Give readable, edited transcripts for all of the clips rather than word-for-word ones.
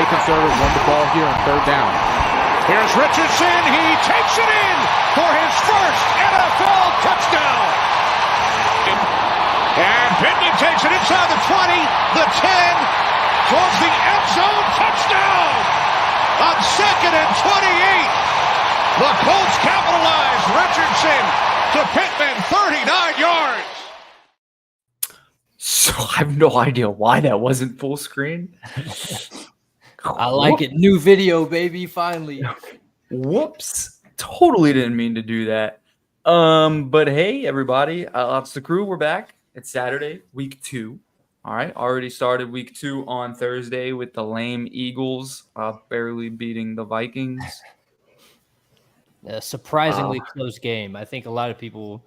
stay conservative, run the ball here on third down. Here's Richardson. He takes it in for his first NFL touchdown. And Pittman takes it inside the 20, the 10, towards the end zone. Touchdown on 2nd and 28. The Colts capitalize. Richardson to Pittman, 39 yards. So I have no idea why that wasn't full screen. I like it. New video, baby. Finally. Whoops. Totally didn't mean to do that. But hey, everybody. It's the crew. We're back. It's Saturday, week 2. All right. Already started week 2 on Thursday with the lame Eagles barely beating the Vikings. A surprisingly close game. I think a lot of people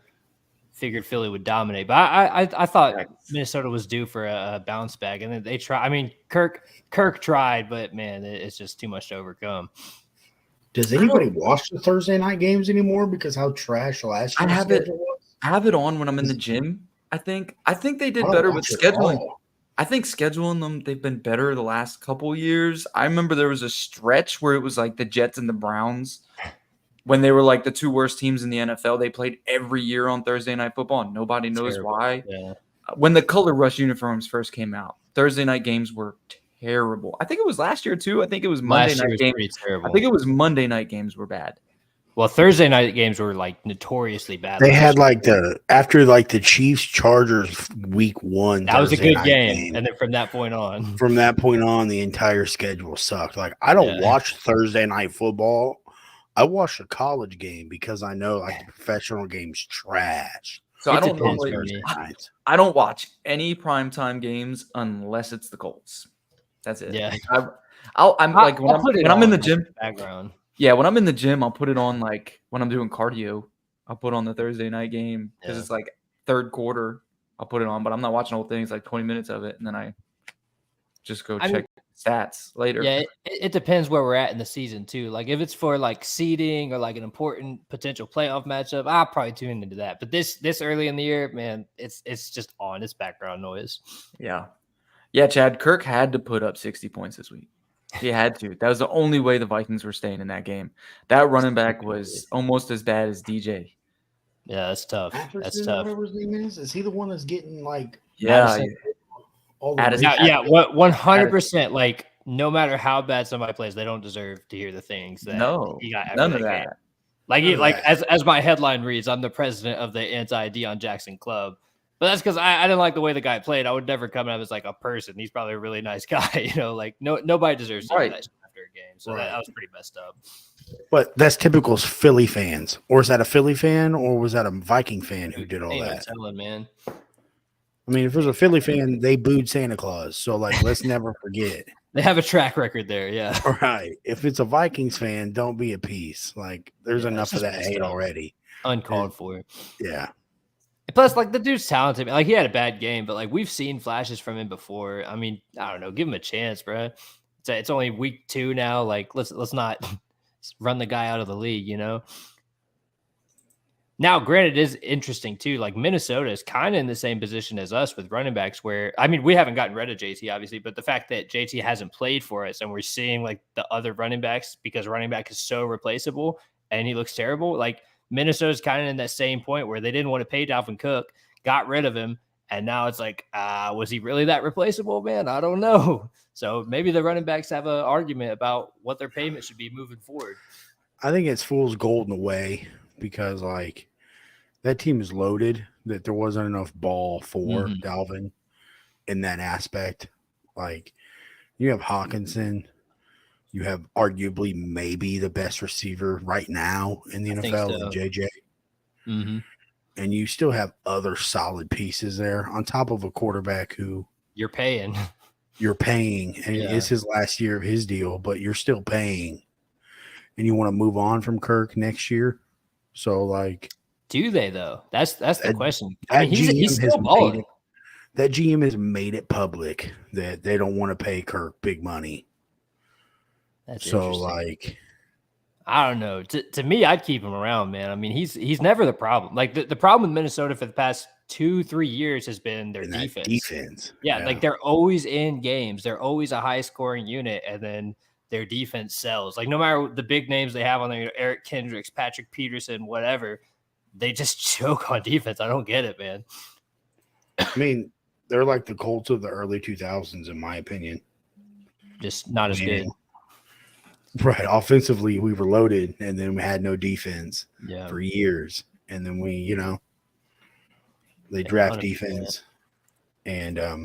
figured Philly would dominate, but I thought Minnesota was due for a bounce back, and then they try. I mean, Kirk tried, but man, it's just too much to overcome. Does anybody watch the Thursday night games anymore because how trash last year's schedule was? I have it on when I'm in the gym. I think they did better with scheduling. I think scheduling them, they've been better the last couple years. I remember there was a stretch where it was like the Jets and the Browns. When they were like the 2 worst teams in the NFL, they played every year on Thursday Night Football, and nobody knows why. Yeah. When the Color Rush uniforms first came out, Thursday night games were terrible. I think it was last year too. I think it was Monday night games. I think it was Monday night games were bad. Well, Thursday night games were like notoriously bad. They had like after the Chiefs Chargers week 1. That was a good game, and then from that point on, the entire schedule sucked. Like I don't watch Thursday night football. I watch a college game because I know like the professional game's trash. So I don't watch any primetime games unless it's the Colts. That's it. Yeah. When I'm in the gym background. Yeah, when I'm in the gym, I'll put it on like when I'm doing cardio. I'll put on the Thursday night game because it's like third quarter. I'll put it on, but I'm not watching the whole thing. It's like 20 minutes of it, and then I just go check stats later. Yeah, it depends where we're at in the season too. Like if it's for like seeding or like an important potential playoff matchup, I'll probably tune into that. But this early in the year, man, it's just on. It's background noise. Yeah, Chad, Kirk had to put up 60 points this week. He had to. That was the only way the Vikings were staying in that game. That running back was almost as bad as DJ. Yeah, that's tough. That's tough. Whatever his name is he the one that's getting like? Yeah. What 100%. Like no matter how bad somebody plays, they don't deserve to hear the things that he got after none of that that. Game. As my headline reads, I'm the president of the anti-Deion Jackson club. But that's because I didn't like the way the guy played. I would never come at him as like a person. He's probably a really nice guy. Like nobody deserves to hear that after a game. So that was pretty messed up. But that's typical Philly fans. Or is that a Philly fan or was that a Viking fan who did all that? Telling, man. I mean, if it was a Philly fan, they booed Santa Claus. So, like, let's never forget. They have a track record there, yeah. All right. If it's a Vikings fan, don't be a piece. Like, there's enough of that hate already. Uncalled for. Yeah. Plus, like, the dude's talented. Like, he had a bad game, but, like, we've seen flashes from him before. I mean, I don't know. Give him a chance, bro. It's only week 2 now. Like, let's not run the guy out of the league, Now, granted, it is interesting, too. Like, Minnesota is kind of in the same position as us with running backs where, I mean, we haven't gotten rid of JT, obviously, but the fact that JT hasn't played for us and we're seeing, like, the other running backs because running back is so replaceable and he looks terrible. Like, Minnesota's kind of in that same point where they didn't want to pay Dalvin Cook, got rid of him, and now it's like, was he really that replaceable, man? I don't know. So maybe the running backs have an argument about what their payment should be moving forward. I think it's fool's gold in a way because, like, that team is loaded that there wasn't enough ball for Dalvin in that aspect. Like, you have Hawkinson. You have arguably maybe the best receiver right now in the NFL, in JJ. Mm-hmm. And you still have other solid pieces there on top of a quarterback who you're paying. And it's his last year of his deal, but you're still paying. And you want to move on from Kirk next year. So, like, do they though? That's the question. I mean, he's still balling. That GM has made it public that they don't want to pay Kirk big money. That's so, like, I don't know. To me, I'd keep him around, man. I mean, he's never the problem. Like the problem with Minnesota for the past 2-3 years has been their defense. Yeah, like they're always in games. They're always a high scoring unit, and then their defense sells. Like no matter the big names they have on there, Eric Kendricks, Patrick Peterson, whatever, they just choke on defense. I don't get it, man. I mean, they're like the Colts of the early 2000s, in my opinion. Just not as good. Right. Offensively, we were loaded, and then we had no defense for years. And then we, they draft 100%. Defense. And I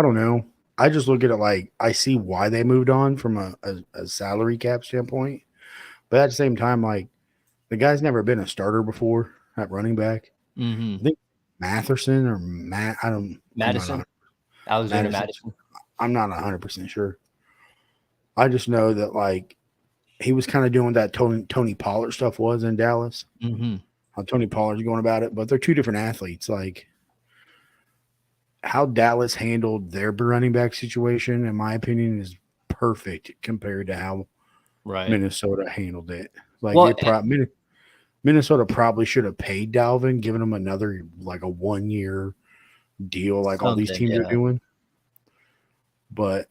don't know. I just look at it like I see why they moved on from a salary cap standpoint. But at the same time, like the guy's never been a starter before at running back. Mm-hmm. I think Matherson or Madison. Alexander Madison. I'm not 100% sure. I just know that like he was kind of doing that Tony Pollard stuff was in Dallas. Mm-hmm. How Tony Pollard's going about it, but they're two different athletes. Like how Dallas handled their running back situation, in my opinion, is perfect compared to how Minnesota handled it. Like Minnesota probably should have paid Dalvin, given him another like a 1-year deal, like all these teams are doing. But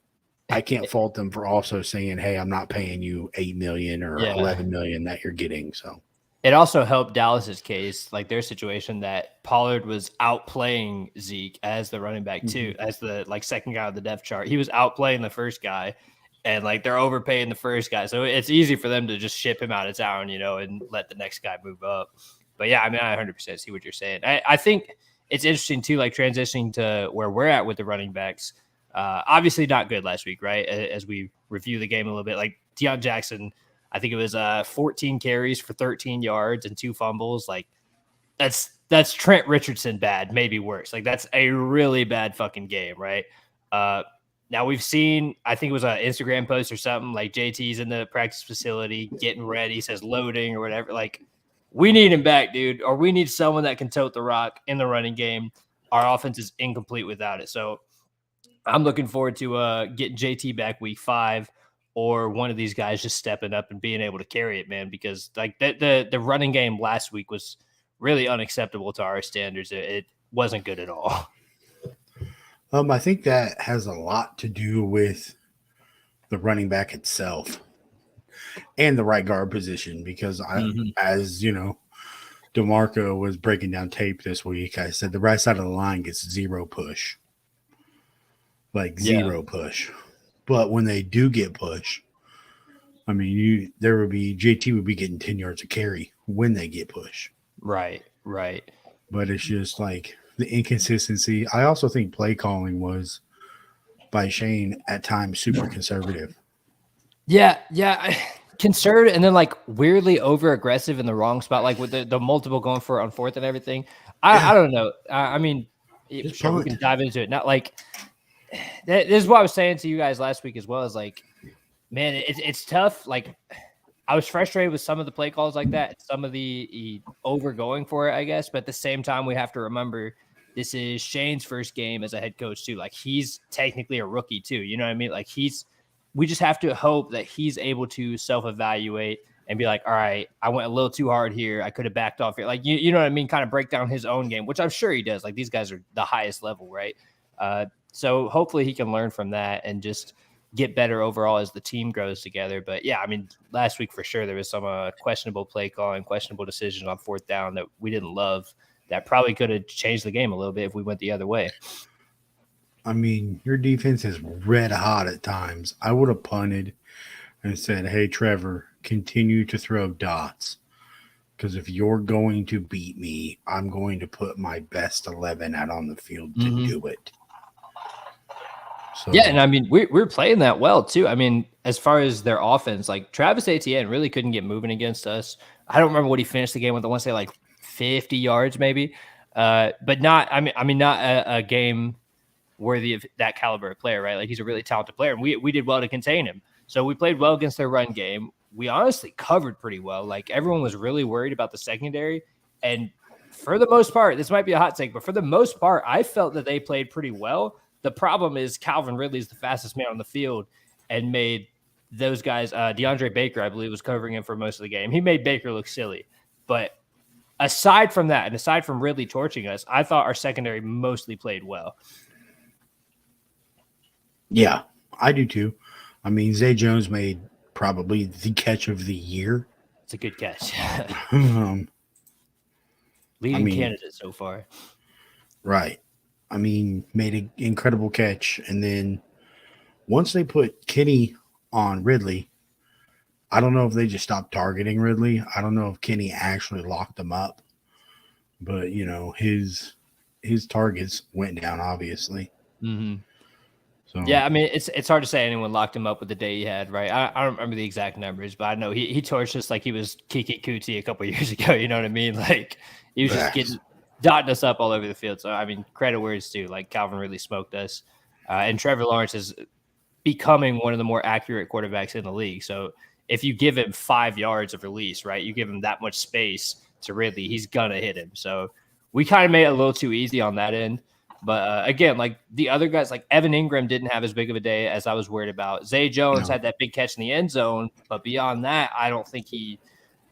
I can't fault them for also saying, "Hey, I'm not paying you $8 million or $11 million that you're getting." So it also helped Dallas's case, like their situation, that Pollard was outplaying Zeke as the running back too, as the second guy on the depth chart. He was outplaying the first guy, and like they're overpaying the first guy, so it's easy for them to just ship him out of town, and let the next guy move up. But yeah, I mean, I 100% see what you're saying. I think it's interesting too, like transitioning to where we're at with the running backs. Obviously not good last week, right? As we review the game a little bit, like Deion Jackson, I think it was 14 carries for 13 yards and 2 fumbles. Like that's Trent Richardson bad, maybe worse. Like that's a really bad fucking game, right? Now we've seen, I think it was an Instagram post or something, like JT's in the practice facility getting ready, says loading or whatever. Like we need him back, dude, or we need someone that can tote the rock in the running game. Our offense is incomplete without it. So I'm looking forward to getting JT back week 5, or one of these guys just stepping up and being able to carry it, man, because like the running game last week was really unacceptable to our standards. It wasn't good at all. I think that has a lot to do with the running back itself and the right guard position, because as you know, DeMarco was breaking down tape this week. I said the right side of the line gets 0 push. Like 0 push. But when they do get push, I mean, JT would be getting 10 yards of carry when they get push. Right. But it's just like the inconsistency. I also think play calling was by Shane at times super conservative. Yeah. Conservative, and then like weirdly over aggressive in the wrong spot, like with the multiple going for it on 4th and everything. I don't know. I mean, sure, we can dive into it. Not like this is what I was saying to you guys last week as well, is like, man, it's tough. Like I was frustrated with some of the play calls like that, some of the over going for it, I guess. But at the same time, we have to remember this is Shane's first game as a head coach too. Like he's technically a rookie too. You know what I mean? Like we just have to hope that he's able to self-evaluate and be like, all right, I went a little too hard here. I could have backed off here. Like, you know what I mean? Kind of break down his own game, which I'm sure he does. Like these guys are the highest level, right? So hopefully he can learn from that and just get better overall as the team grows together. But yeah, I mean, last week for sure, there was some questionable play calling, questionable decisions on 4th down that we didn't love, that probably could have changed the game a little bit if we went the other way. I mean, your defense is red hot at times. I would have punted and said, hey, Trevor, continue to throw dots. Because if you're going to beat me, I'm going to put my best 11 out on the field to do it. So, yeah, and I mean, we're playing that well, too. I mean, as far as their offense, like Travis Etienne really couldn't get moving against us. I don't remember what he finished the game with. I want to say like 50 yards maybe. But not, I mean, not a game worthy of that caliber of player, right? Like he's a really talented player, and we did well to contain him. So we played well against their run game. We honestly covered pretty well. Like everyone was really worried about the secondary, and for the most part, this might be a hot take, but for the most part, I felt that they played pretty well. The problem is Calvin Ridley is the fastest man on the field and made those guys, DeAndre Baker, I believe, was covering him for most of the game. He made Baker look silly. But aside from that, and aside from Ridley torching us, I thought our secondary mostly played well. Yeah, I do too. I mean, Zay Jones made probably the catch of the year. It's a good catch. Leading candidate so far. Right. I mean, made an incredible catch. And then once they put Kenny on Ridley, I don't know if they just stopped targeting Ridley. I don't know if Kenny actually locked him up. But, you know, his targets went down, obviously. Mm-hmm. So, yeah, I mean, it's hard to say anyone locked him up with the day he had, right? I don't remember the exact numbers, but I know he torched us like he was Kiki Kuti a couple years ago. You know what I mean? Like he was just dotting us up all over the field. So I mean, credit where it's due. Like Calvin really smoked us, and Trevor Lawrence is becoming one of the more accurate quarterbacks in the league. So if you give him 5 yards of release, right, you give him that much space to Ridley, he's gonna hit him. So we kind of made it a little too easy on that end. But again, like the other guys, like Evan Ingram didn't have as big of a day as I was worried about. Zay Jones had that big catch in the end zone, but beyond that, I don't think he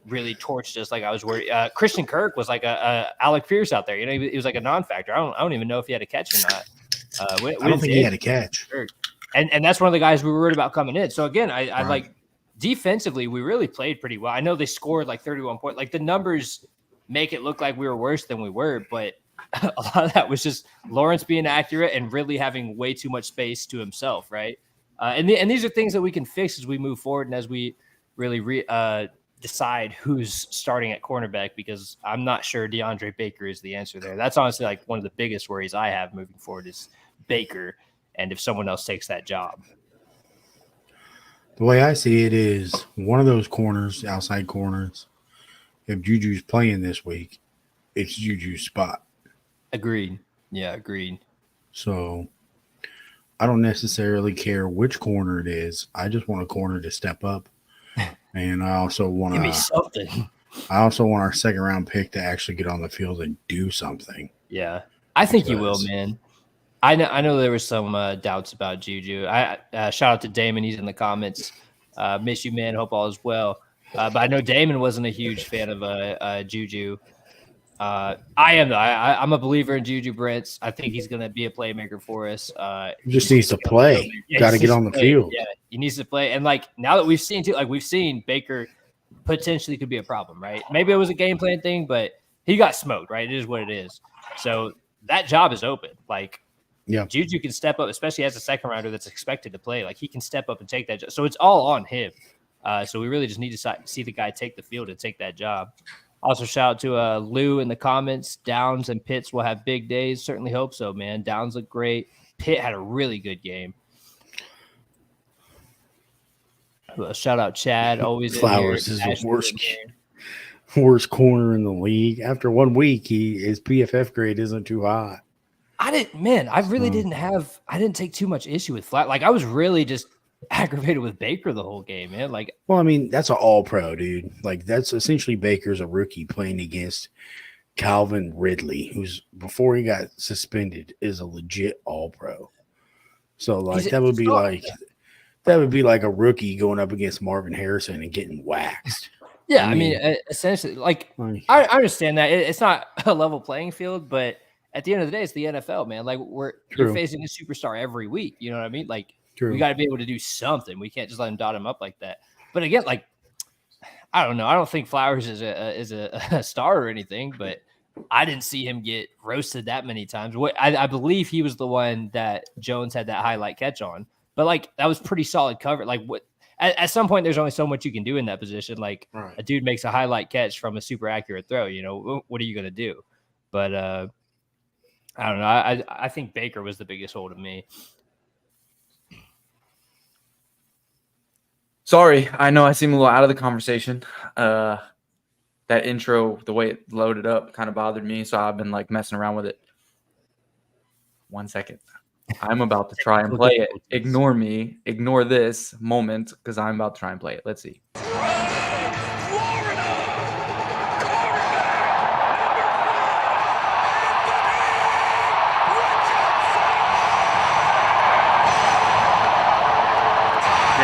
really torched us like I was worried. Christian Kirk was like a Alec Pierce out there. You know, he was like a non-factor. I don't even know if he had a catch or not. I don't think he had a catch. And that's one of the guys we were worried about coming in. So again, I like defensively, we really played pretty well. I know they scored like 31 points. Like the numbers make it look like we were worse than we were, but a lot of that was just Lawrence being accurate and Ridley having way too much space to himself, right? And these are things that we can fix as we move forward and as we really decide who's starting at cornerback, because I'm not sure DeAndre Baker is the answer there. That's honestly like one of the biggest worries I have moving forward is Baker, and if someone else takes that job. The way I see it is one of those corners, outside corners, if Juju's playing this week, it's Juju's spot. Agreed. Yeah, agreed. So I don't necessarily care which corner it is. I just want a corner to step up. And I also want give me something. I also want our second round pick to actually get on the field and do something. Yeah. I think you will, man. I know there was some doubts about Juju. I shout out to Damon. He's in the comments. Miss you, man. Hope all is well. But I know Damon wasn't a huge fan of Juju. I am though. I'm a believer in Juju Brents. I think he's going to be a playmaker for us. He just needs to play. Got to get on the field. Yeah, he needs to play. And like now that we've seen Baker potentially could be a problem, right? Maybe it was a game plan thing, but he got smoked, right? It is what it is. So that job is open. Like, yeah, Juju can step up, especially as a second rounder that's expected to play. Like he can step up and take that job. So it's all on him. So we really just need to see the guy take the field and take that job. Also, shout out to Lou in the comments. Downs and Pitts will have big days. Certainly hope so, man. Downs look great. Pitt had a really good game. Shout out Chad. Always Flowers is the worst corner in the league. After 1 week, his PFF grade isn't too high. I didn't take too much issue with Flat. Like I was really just aggravated with Baker the whole game, man. Like, well, I mean, that's an all-pro, dude. Like, that's essentially Baker's a rookie playing against Calvin Ridley, who's before he got suspended is a legit all-pro. So, like, that would be like a rookie going up against Marvin Harrison and getting waxed. Yeah, I mean, essentially, like, I understand that it's not a level playing field, but at the end of the day, it's the NFL, man. Like, you're facing a superstar every week. You know what I mean? Like. True. We got to be able to do something. We can't just let him dot him up like that. But again, like I don't know. I don't think Flowers is a star or anything, but I didn't see him get roasted that many times. I believe he was the one that Jones had that highlight catch on. But like that was pretty solid cover. Like at some point, there's only so much you can do in that position. Like a dude makes a highlight catch from a super accurate throw. You know, what are you gonna do? But I don't know. I think Baker was the biggest hole to me. Sorry, I know I seem a little out of the conversation. That intro, the way it loaded up, kind of bothered me, so I've been like messing around with it. 1 second. I'm about to try and play it. Ignore me. Ignore this moment because I'm about to try and play it. Let's see.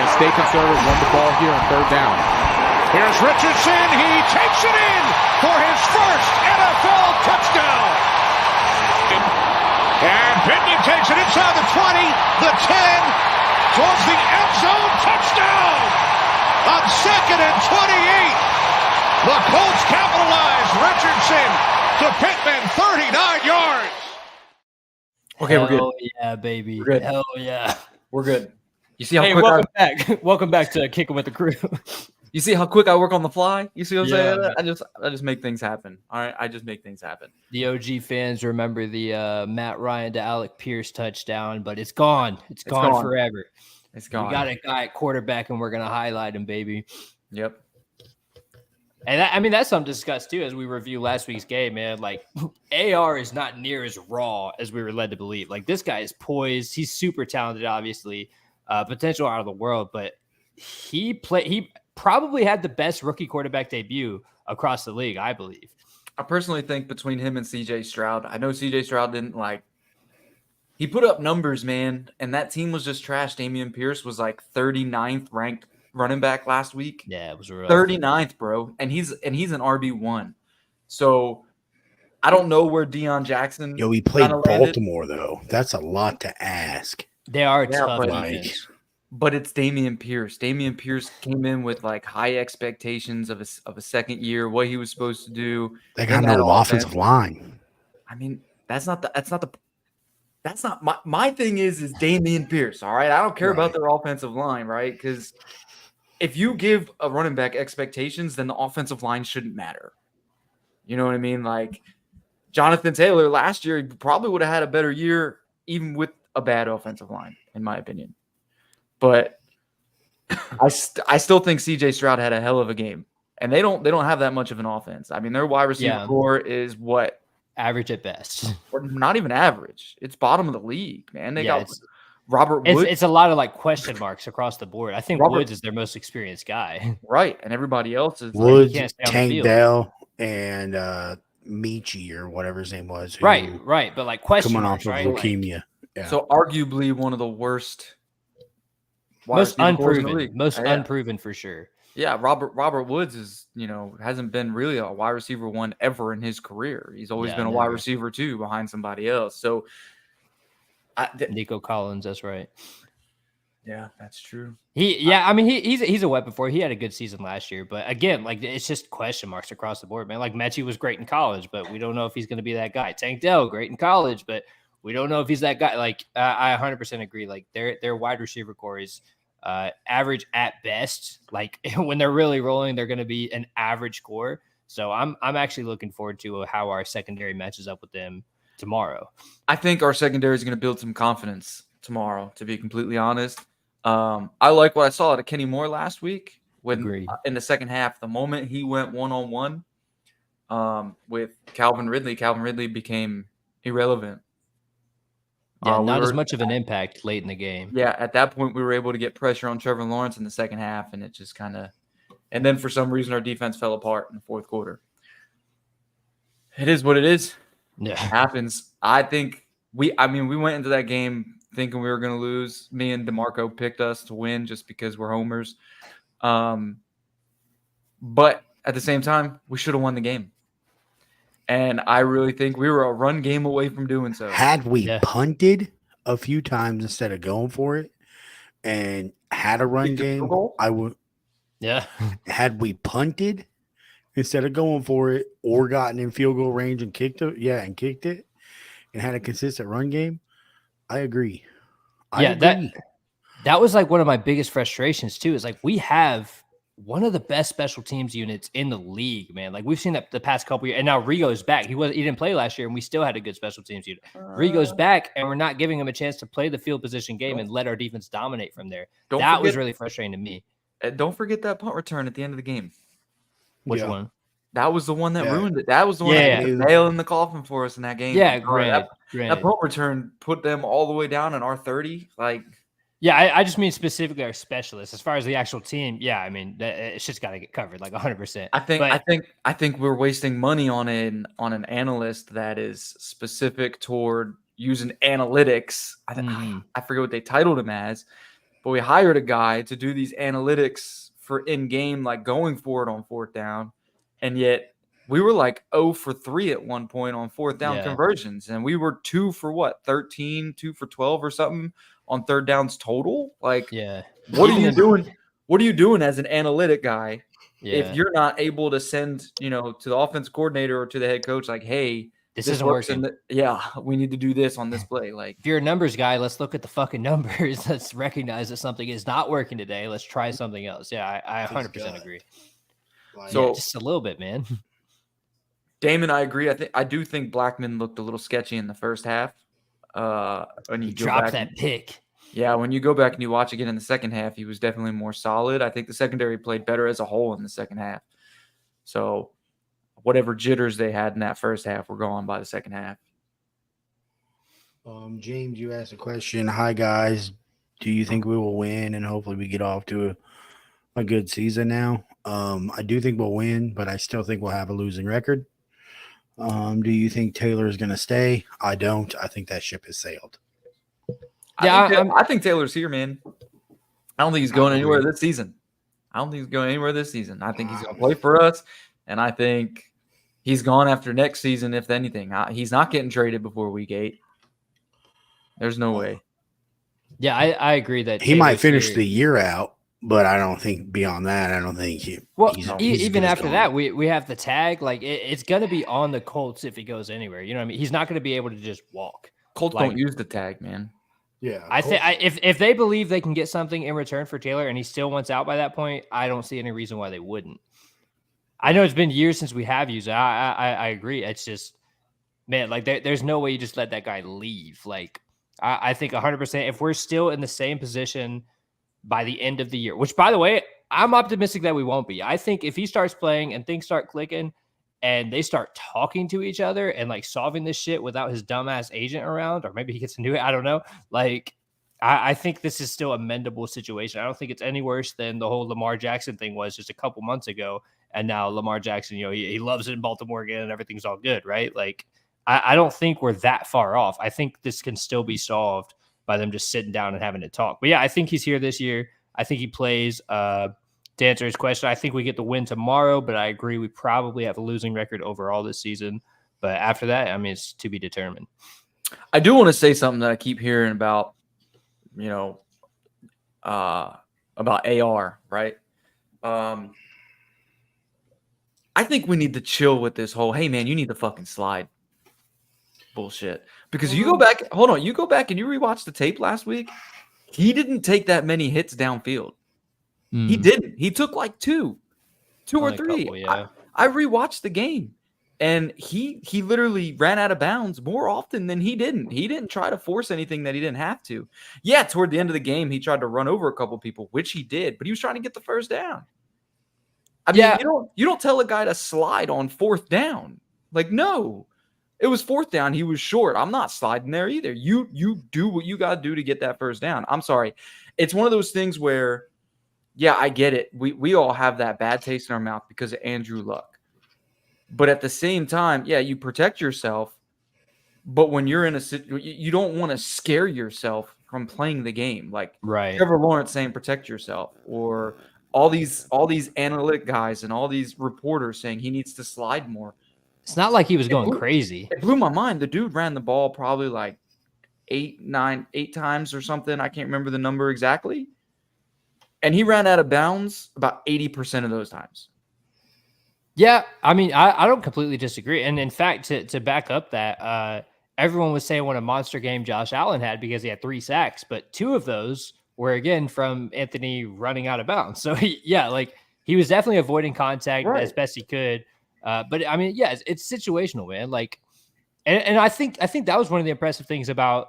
going to stay conservative, run the ball here on third down. Here's Richardson. He takes it in for his first NFL touchdown. And Pittman takes it inside the 20, the 10, towards the end zone. Touchdown on 2nd and 28. The Colts capitalize. Richardson to Pittman, 39 yards. Okay, we're good. Hell yeah, baby. We're good. Hell yeah. We're good. You see how Hey, quick welcome back. Welcome back to Kicking with the Crew. you see how quick I work on the fly? You see what I'm Yeah, saying? I just make things happen. All right, I just make things happen. The OG fans remember the Matt Ryan to Alec Pierce touchdown, but it's gone. It's gone forever. It's gone. We got a guy at quarterback, and we're gonna highlight him, baby. Yep. And that, I mean, that's something to discuss too as we review last week's game, man. Like AR is not near as raw as we were led to believe. Like this guy is poised. He's super talented, obviously, potential out of the world, but he probably had the best rookie quarterback debut across the league, I believe. I personally think between him and CJ Stroud, I know CJ Stroud didn't he put up numbers, man, and that team was just trash. Damian Pierce was like 39th ranked running back last week. Yeah, it was real. 39th, bro. And he's an RB1. So I don't know where Deion Jackson. Yo, he played Baltimore though. That's a lot to ask. They are Yeah, tough. but, but it's Damian Pierce. Damian Pierce came in with like high expectations of a second year, what he was supposed to do. They got no offensive line. I mean, that's not my thing is Damian Pierce. All right. I don't care about their offensive line, right? Because if you give a running back expectations, then the offensive line shouldn't matter. You know what I mean? Like Jonathan Taylor last year, he probably would have had a better year, even with a bad offensive line, in my opinion. But I still think CJ Stroud had a hell of a game, and they don't have that much of an offense. I mean, their wide receiver core is what? Average at best. Or not even average. It's bottom of the league, man. They got Robert Woods. It's a lot of like question marks across the board. I think Woods is their most experienced guy. Right. And everybody else is Woods, Tank Dell, and Michi or whatever his name was. Right. But like question coming marks, off of leukemia. Yeah. So arguably one of the worst. Most unproven for sure. Yeah, Robert Woods is, hasn't been really a wide receiver one ever in his career. He's always been a wide receiver two behind somebody else. So Nico Collins, that's right. Yeah, that's true. He's a weapon for it. He had a good season last year, but again, like it's just question marks across the board, man. Like Mechie was great in college, but we don't know if he's going to be that guy. Tank Dell, great in college, but we don't know if he's that guy. Like I 100% agree. Like their wide receiver core is average at best. Like when they're really rolling, they're going to be an average core. So I'm actually looking forward to how our secondary matches up with them tomorrow. I think our secondary is going to build some confidence tomorrow, to be completely honest. I like what I saw out of Kenny Moore last week when in the second half, the moment he went one-on-one with Calvin Ridley became irrelevant. Yeah, not as much of an impact late in the game. Yeah, at that point, we were able to get pressure on Trevor Lawrence in the second half, and it just kind of – and then for some reason, our defense fell apart in the fourth quarter. It is what it is. Yeah. It happens. I think we went into that game thinking we were going to lose. Me and DeMarco picked us to win just because we're homers. But at the same time, we should have won the game. And I really think we were a run game away from doing so. Had we punted a few times instead of going for it and had a run game, I would. Yeah. Had we punted instead of going for it or gotten in field goal range and kicked it, and had a consistent run game, I agree. That was like one of my biggest frustrations too. Is like we have one of the best special teams units in the league, man. Like we've seen that the past couple years, and now Rigo's back. He didn't play last year, and we still had a good special teams unit. Rigo's back, and we're not giving him a chance to play the field position game and let our defense dominate from there. That was really frustrating to me. Don't forget that punt return at the end of the game. Which one? That was the one that ruined it. That was the one that put the nail in the coffin for us in that game. Yeah, granted. That punt return put them all the way down in our 30. Yeah, I just mean specifically our specialists. As far as the actual team, I mean, it's just got to get covered like 100%. I think we're wasting money on an analyst that is specific toward using analytics. I forget what they titled him as, but we hired a guy to do these analytics for in-game, like going for it on fourth down. And yet we were like 0 for 3 at one point on fourth down conversions. And we were 2 for what, 13, 2 for 12 or something on third downs total. Like, what are you doing? What are you doing as an analytic guy if you're not able to send, to the offense coordinator or to the head coach, like, hey, this isn't working. We need to do this on this play. Like, if you're a numbers guy, let's look at the fucking numbers. Let's recognize that something is not working today. Let's try something else. Yeah, I 100% agree. So just a little bit, man. Damon, I agree. I do think Blackman looked a little sketchy in the first half. When he dropped that pick. Yeah, when you go back and you watch again in the second half, he was definitely more solid. I think the secondary played better as a whole in the second half. So whatever jitters they had in that first half were gone by the second half. James, you asked a question. Hi, guys. Do you think we will win and hopefully we get off to a good season now? I do think we'll win, but I still think we'll have a losing record. Do you think Taylor is going to stay? I don't. I think that ship has sailed. Yeah, I think Taylor's here, man. I don't think he's going anywhere this season. I think he's going to play for us, and I think he's gone after next season, if anything. He's not getting traded before week 8. There's no way. Yeah, I agree that he might finish the year out, but I don't think beyond that, I don't think he. Well, even after that, we have the tag. Like it's going to be on the Colts if he goes anywhere. You know what I mean? He's not going to be able to just walk. Colts don't use the tag, man. Yeah, I think if they believe they can get something in return for Taylor and he still wants out by that point, I don't see any reason why they wouldn't. I know it's been years since we have used it. I agree. It's just, man, like there's no way you just let that guy leave. Like I think 100%. If we're still in the same position by the end of the year, which by the way, I'm optimistic that we won't be. I think if he starts playing and things start clicking and they start talking to each other and like solving this shit without his dumbass agent around, or maybe he gets into it, I don't know. Like, I think this is still a mendable situation. I don't think it's any worse than the whole Lamar Jackson thing was just a couple months ago. And now Lamar Jackson, he loves it in Baltimore again and everything's all good, right? Like, I don't think we're that far off. I think this can still be solved by them just sitting down and having a talk. But yeah, I think he's here this year. I think he plays. To answer his question, I think we get the win tomorrow, but I agree we probably have a losing record overall this season. But after that, I mean, it's to be determined. I do want to say something that I keep hearing about, about AR, right? I think we need to chill with this whole, hey, man, you need to fucking slide bullshit. Because you go back and you rewatch the tape last week, he didn't take that many hits downfield. He didn't. He took like two or three. Couple, yeah. I rewatched the game, and he literally ran out of bounds more often than he didn't. He didn't try to force anything that he didn't have to. Yeah, toward the end of the game, he tried to run over a couple people, which he did, but he was trying to get the first down. I mean, you don't tell a guy to slide on fourth down. Like, no. It was fourth down. He was short. I'm not sliding there either. You do what you got to do to get that first down. I'm sorry. It's one of those things where, yeah, I get it. We all have that bad taste in our mouth because of Andrew Luck. But at the same time, yeah, you protect yourself. But when you're in you don't want to scare yourself from playing the game. Like Trevor Lawrence saying protect yourself, or all these analytic guys and all these reporters saying he needs to slide more. It's not like he was going crazy. It blew my mind. The dude ran the ball probably like 8 times or something. I can't remember the number exactly. And he ran out of bounds about 80% of those times. Yeah, I mean, I don't completely disagree. And in fact, to back up that, everyone was saying what a monster game Josh Allen had because he had 3 sacks, but 2 of those were, again, from Anthony running out of bounds. So, he was definitely avoiding contact as best he could. But, I mean, yeah, it's situational, man. Like, and I think that was one of the impressive things about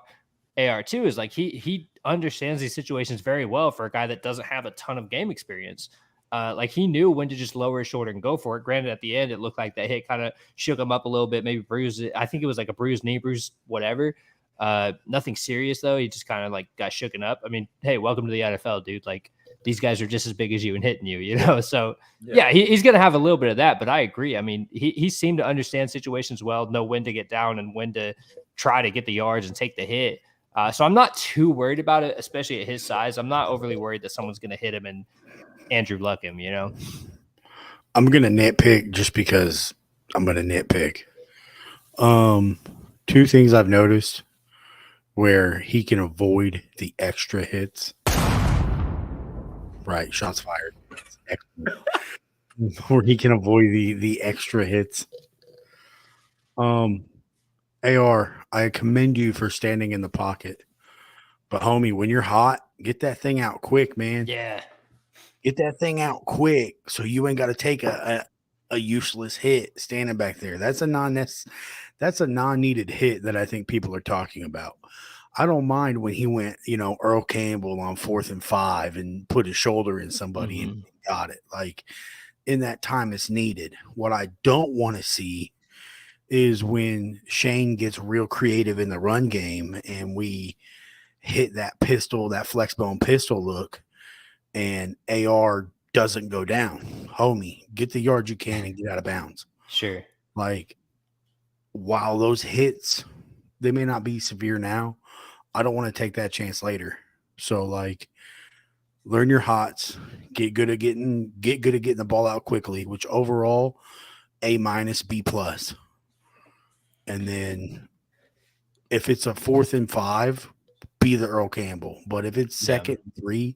AR too, is like he understands these situations very well for a guy that doesn't have a ton of game experience. Like he knew when to just lower his shoulder and go for it. Granted, at the end, it looked like that hit kind of shook him up a little bit, maybe bruised it. I think it was like a bruised knee, bruise, whatever. Nothing serious though. He just kind of like got shooken up. I mean, hey, welcome to the NFL, dude. Like these guys are just as big as you and hitting you, you know? So yeah, he's going to have a little bit of that, but I agree. I mean, he seemed to understand situations well, know when to get down and when to try to get the yards and take the hit. So I'm not too worried about it, especially at his size. I'm not overly worried that someone's going to hit him and Andrew Luck him, you know? I'm going to nitpick just because I'm going to nitpick. Two things I've noticed where he can avoid the extra hits. Right, shots fired. Where he can avoid the extra hits. AR, I commend you for standing in the pocket. But homie, when you're hot, get that thing out quick, man. Yeah. Get that thing out quick so you ain't got to take a useless hit standing back there. That's a non-needed hit that I think people are talking about. I don't mind when he went, Earl Campbell on 4th and 5 and put his shoulder in somebody and got it. Like, in that time it's needed. What I don't want to see is when Shane gets real creative in the run game and we hit that pistol, that flex bone pistol look, and AR doesn't go down. Homie, get the yard you can and get out of bounds. Sure. Like, while those hits, they may not be severe now, I don't want to take that chance later. So, like, learn your hots, get good at getting the ball out quickly, which overall, A-, B+. And then if it's a 4th and 5, be the Earl Campbell. But if it's 2nd and 3,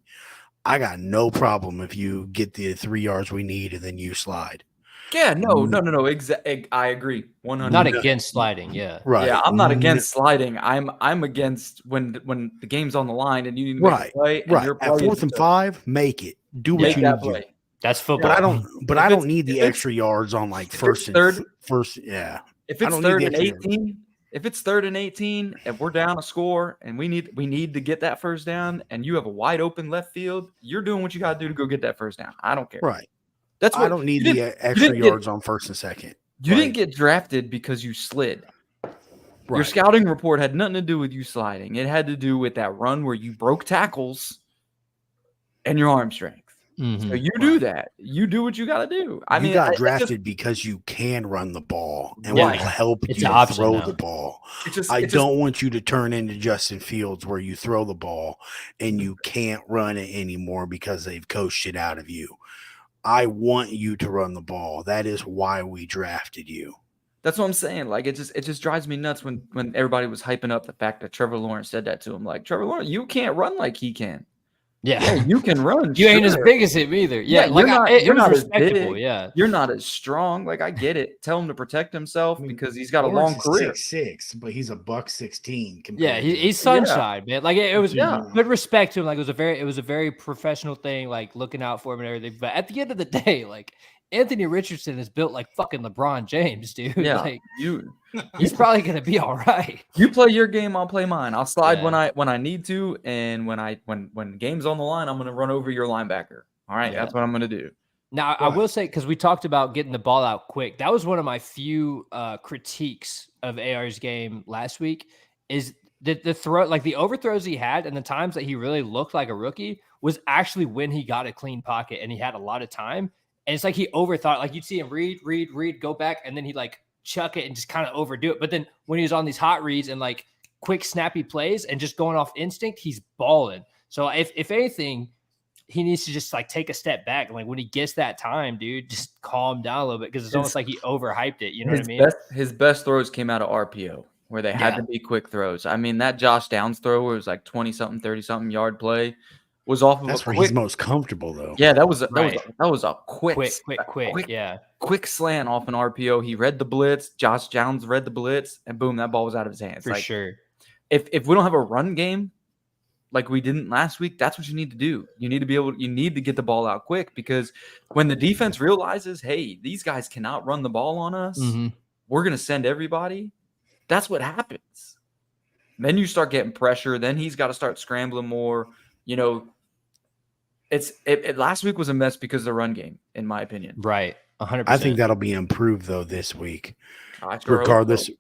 I got no problem if you get the 3 yards we need and then you slide. Yeah, no. I agree. 100%. Not against sliding, yeah. Right. Yeah, I'm not against sliding. I'm against when the game's on the line and you need to make a play. And your At 4th and 5, make it. Do what you need to do. That's football. But I don't need the extra yards on like first. Yeah. If it's 3rd and 18, if it's 3rd and 18, and we're down a score and we need to get that first down, and you have a wide open left field, you're doing what you got to do to go get that first down. I don't care. Right. That's what I don't need the extra yards on 1st and 2nd. You didn't get drafted because you slid. Right. Your scouting report had nothing to do with you sliding. It had to do with that run where you broke tackles and your arm strength. So you do that. You do what you got to do. You got drafted because you can run the ball and will help you throw the ball. I don't want you to turn into Justin Fields where you throw the ball and you can't run it anymore because they've coached it out of you. I want you to run the ball. That is why we drafted you. That's what I'm saying. Like, it just drives me nuts when everybody was hyping up the fact that Trevor Lawrence said that to him. Like, Trevor Lawrence, you can't run like he can. Yeah, you can run. You ain't as big as him either. Yeah, like you're not as big. Yeah, you're not as strong. Like, I get it. Tell him to protect himself because he's got a long career. 6'6", but he's a $116. Yeah, he's sunshine, man. Like it was good respect to him. Like it was a very professional thing. Like looking out for him and everything. But at the end of the day, like Anthony Richardson is built like fucking LeBron James, dude. Yeah, like, he's probably gonna be all right. You play your game, I'll play mine. I'll slide when I need to, and when game's on the line, I'm gonna run over your linebacker. All right, that's what I'm gonna do. Now I will say, because we talked about getting the ball out quick, that was one of my few critiques of AR's game last week. Is the throw, like the overthrows he had, and the times that he really looked like a rookie was actually when he got a clean pocket and he had a lot of time. And it's like he overthought. Like you'd see him read, go back, and then he'd like chuck it and just kind of overdo it. But then when he was on these hot reads and like quick snappy plays and just going off instinct, he's balling. So if anything, he needs to just like take a step back. And like when he gets that time, dude, just calm down a little bit because it's almost like he overhyped it. You know what I mean? His best throws came out of RPO where they had to be quick throws. I mean, that Josh Downs throw where it was like 20-something, 30-something yard play was off of That's where he's most comfortable though. Yeah, that was a quick slant off an RPO. He read the blitz. Josh Downs read the blitz, and boom, that ball was out of his hands. For sure. If we don't have a run game like we didn't last week, that's what you need to do. You need to get the ball out quick because when the defense realizes, hey, these guys cannot run the ball on us, we're gonna send everybody. That's what happens. Then you start getting pressure. Then he's got to start scrambling more. Last week was a mess because of the run game, in my opinion. Right, 100%. I think that'll be improved though this week, regardless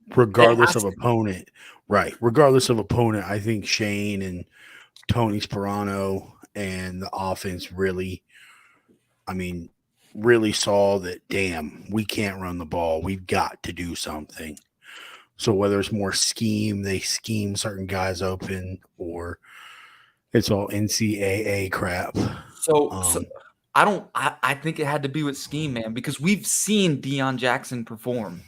of opponent. Right, regardless of opponent, I think Shane and Tony Sperano and the offense really saw that. Damn, we can't run the ball. We've got to do something. So whether it's more scheme, they scheme certain guys open, or it's all NCAA crap. So I think it had to be with scheme, man, because we've seen Deion Jackson perform.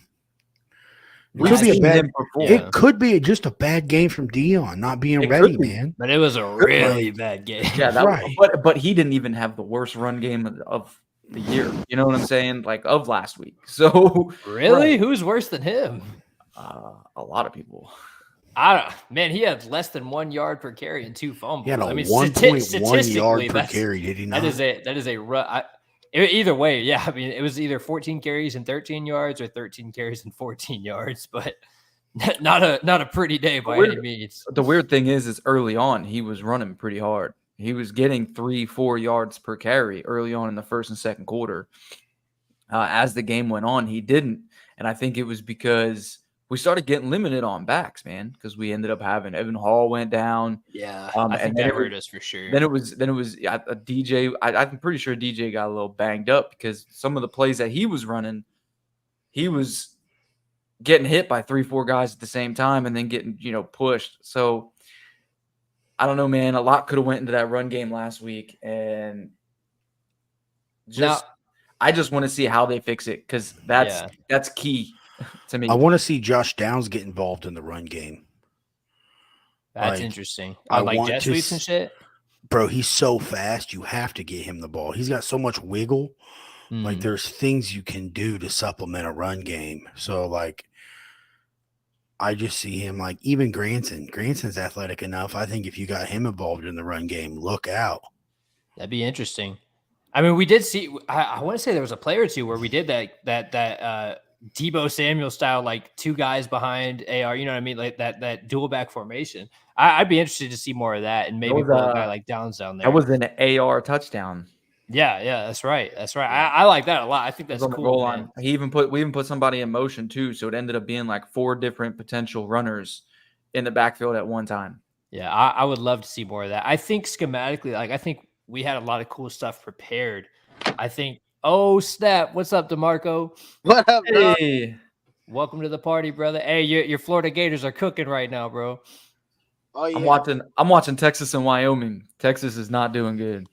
We've seen him perform. It could be just a bad game from Deion not being ready, man. But it was a really bad game. Yeah, that Right. but he didn't even have the worst run game of the year. You know what I'm saying? Like of last week. So really, who's worse than him? A lot of people. Man, he had less than 1 yard per carry and 2 fumbles. He had a I mean, 1.1 yard per carry, did he not? That is a run. Either way, yeah. I mean, it was either 14 carries and 13 yards or 13 carries and 14 yards, but not a pretty day by any means. The weird thing is early on he was running pretty hard. He was getting 3-4 yards per carry early on in the first and second quarter. As the game went on, he didn't, and I think it was because we started getting limited on backs, man, because we ended up having Evan Hall went down. Yeah, I think that hurt us for sure. Then it was a DJ. I'm pretty sure DJ got a little banged up because some of the plays that he was running, he was getting hit by 3-4 guys at the same time and then getting pushed. So I don't know, man. A lot could have went into that run game last week, and I just want to see how they fix it because that's key. To me. I want to see Josh Downs get involved in the run game. That's interesting. Like jet sweeps and shit? Bro, he's so fast. You have to get him the ball. He's got so much wiggle. Like, there's things you can do to supplement a run game. So, like, I just see him, like, even Granson. Granson's athletic enough. I think if you got him involved in the run game, look out. That'd be interesting. I mean, we did see – I want to say there was a play or two where we did that Debo Samuel style, like 2 guys behind AR, you know what I mean? Like that dual back formation. I'd be interested to see more of that and maybe pull a guy like Downs down there. That was an AR touchdown. Yeah, that's right. That's right. I like that a lot. I think that's cool. Goal line. We even put somebody in motion too, so it ended up being like 4 different potential runners in the backfield at one time. Yeah, I would love to see more of that. I think schematically, I think we had a lot of cool stuff prepared. I think. Oh, snap. What's up, DeMarco? What up, bro? Hey. Welcome to the party, brother. Hey, your Florida Gators are cooking right now, bro. Oh, yeah. I'm watching Texas and Wyoming. Texas is not doing good.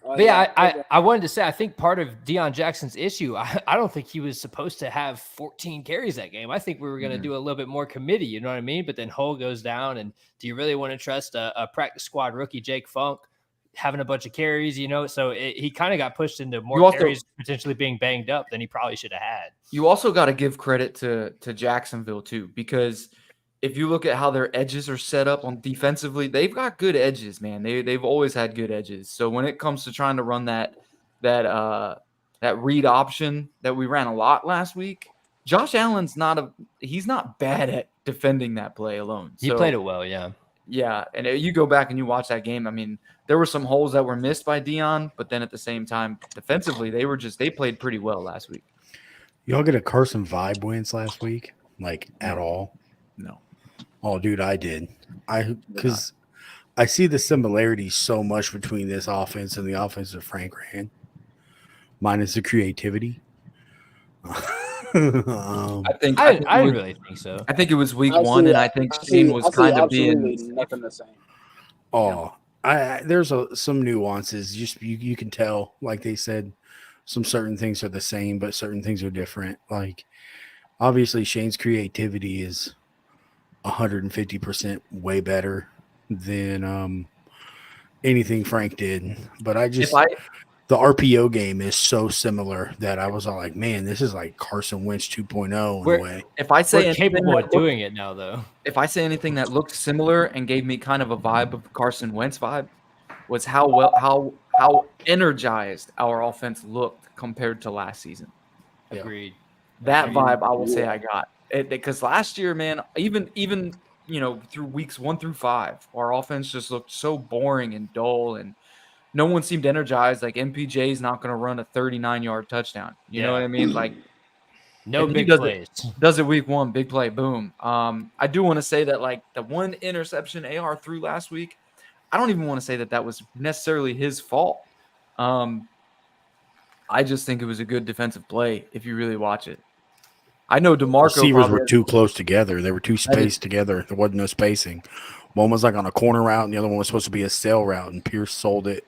Oh, but yeah, I wanted to say, I think part of Deion Jackson's issue, I don't think he was supposed to have 14 carries that game. I think we were going to do a little bit more committee, you know what I mean? But then Hull goes down, and do you really want to trust a practice squad rookie, Jake Funk, having a bunch of carries, so he kind of got pushed into more carries potentially being banged up than he probably should have had. You also got to give credit to Jacksonville too, because if you look at how their edges are set up on defensively, they've got good edges, man. They've always had good edges. So when it comes to trying to run that read option that we ran a lot last week, Josh Allen's he's not bad at defending that play alone. He played it well, yeah. Yeah, and you go back and you watch that game. I mean, there were some holes that were missed by Deion, but then at the same time, defensively, they played pretty well last week. Y'all get a Carson vibe wins last week, at all? No. Oh, dude, I did. Because I see the similarities so much between this offense and the offense that Frank ran, minus the creativity. I didn't really think so. I think it was week 1, and I think Shane was kind of being nothing the same. Oh, there's some nuances. Just you can tell, like they said, some certain things are the same, but certain things are different. Like obviously, Shane's creativity is 150% way better than anything Frank did. But the RPO game is so similar that I was all like, man, this is like Carson Wentz 2.0 in a way. If I say we're capable of doing it now, though. If I say anything that looked similar and gave me kind of a vibe of Carson Wentz vibe, was how energized our offense looked compared to last season. Agreed. That vibe, I will say, I got it because last year, man, even through weeks 1 through 5, our offense just looked so boring and dull and. No one seemed energized. Like MPJ is not going to run a 39-yard touchdown. You know what I mean? Like no big plays. Does it week 1, big play, boom. I do want to say that like the one interception AR threw last week, I don't even want to say that was necessarily his fault. I just think it was a good defensive play if you really watch it. I know DeMarco Receivers probably were too close together. They were too spaced together. There wasn't no spacing. One was like on a corner route, and the other one was supposed to be a sail route, and Pierce sold it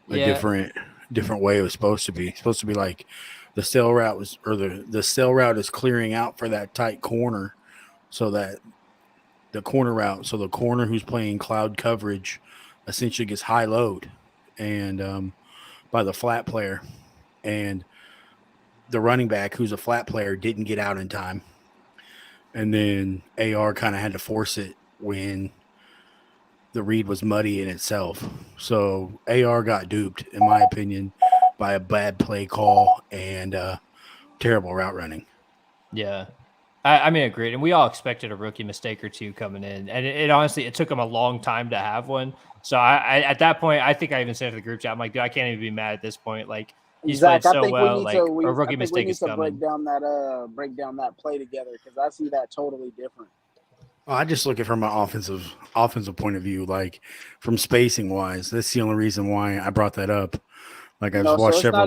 a different way it was supposed to be. It's supposed to be like the sail route was, or the sail route is clearing out for that tight corner, so that the corner route, so the corner who's playing cloud coverage essentially gets high load and by the flat player, and the running back who's a flat player didn't get out in time, and then AR kind of had to force it when the read was muddy in itself. So AR got duped, in my opinion, by a bad play call and terrible route running. Yeah. I mean, agreed. And we all expected a rookie mistake or two coming in. And it honestly, it took him a long time to have one. So I at that point, I think I even said to the group chat, I'm like, dude, I can't even be mad at this point. Like, he's Zach, played so well. Like, a rookie I think mistake we need is to coming. break down that play together, because I see that totally different. I just look at it from an offensive point of view, like from spacing wise. That's the only reason why I brought that up. Like I just watched several.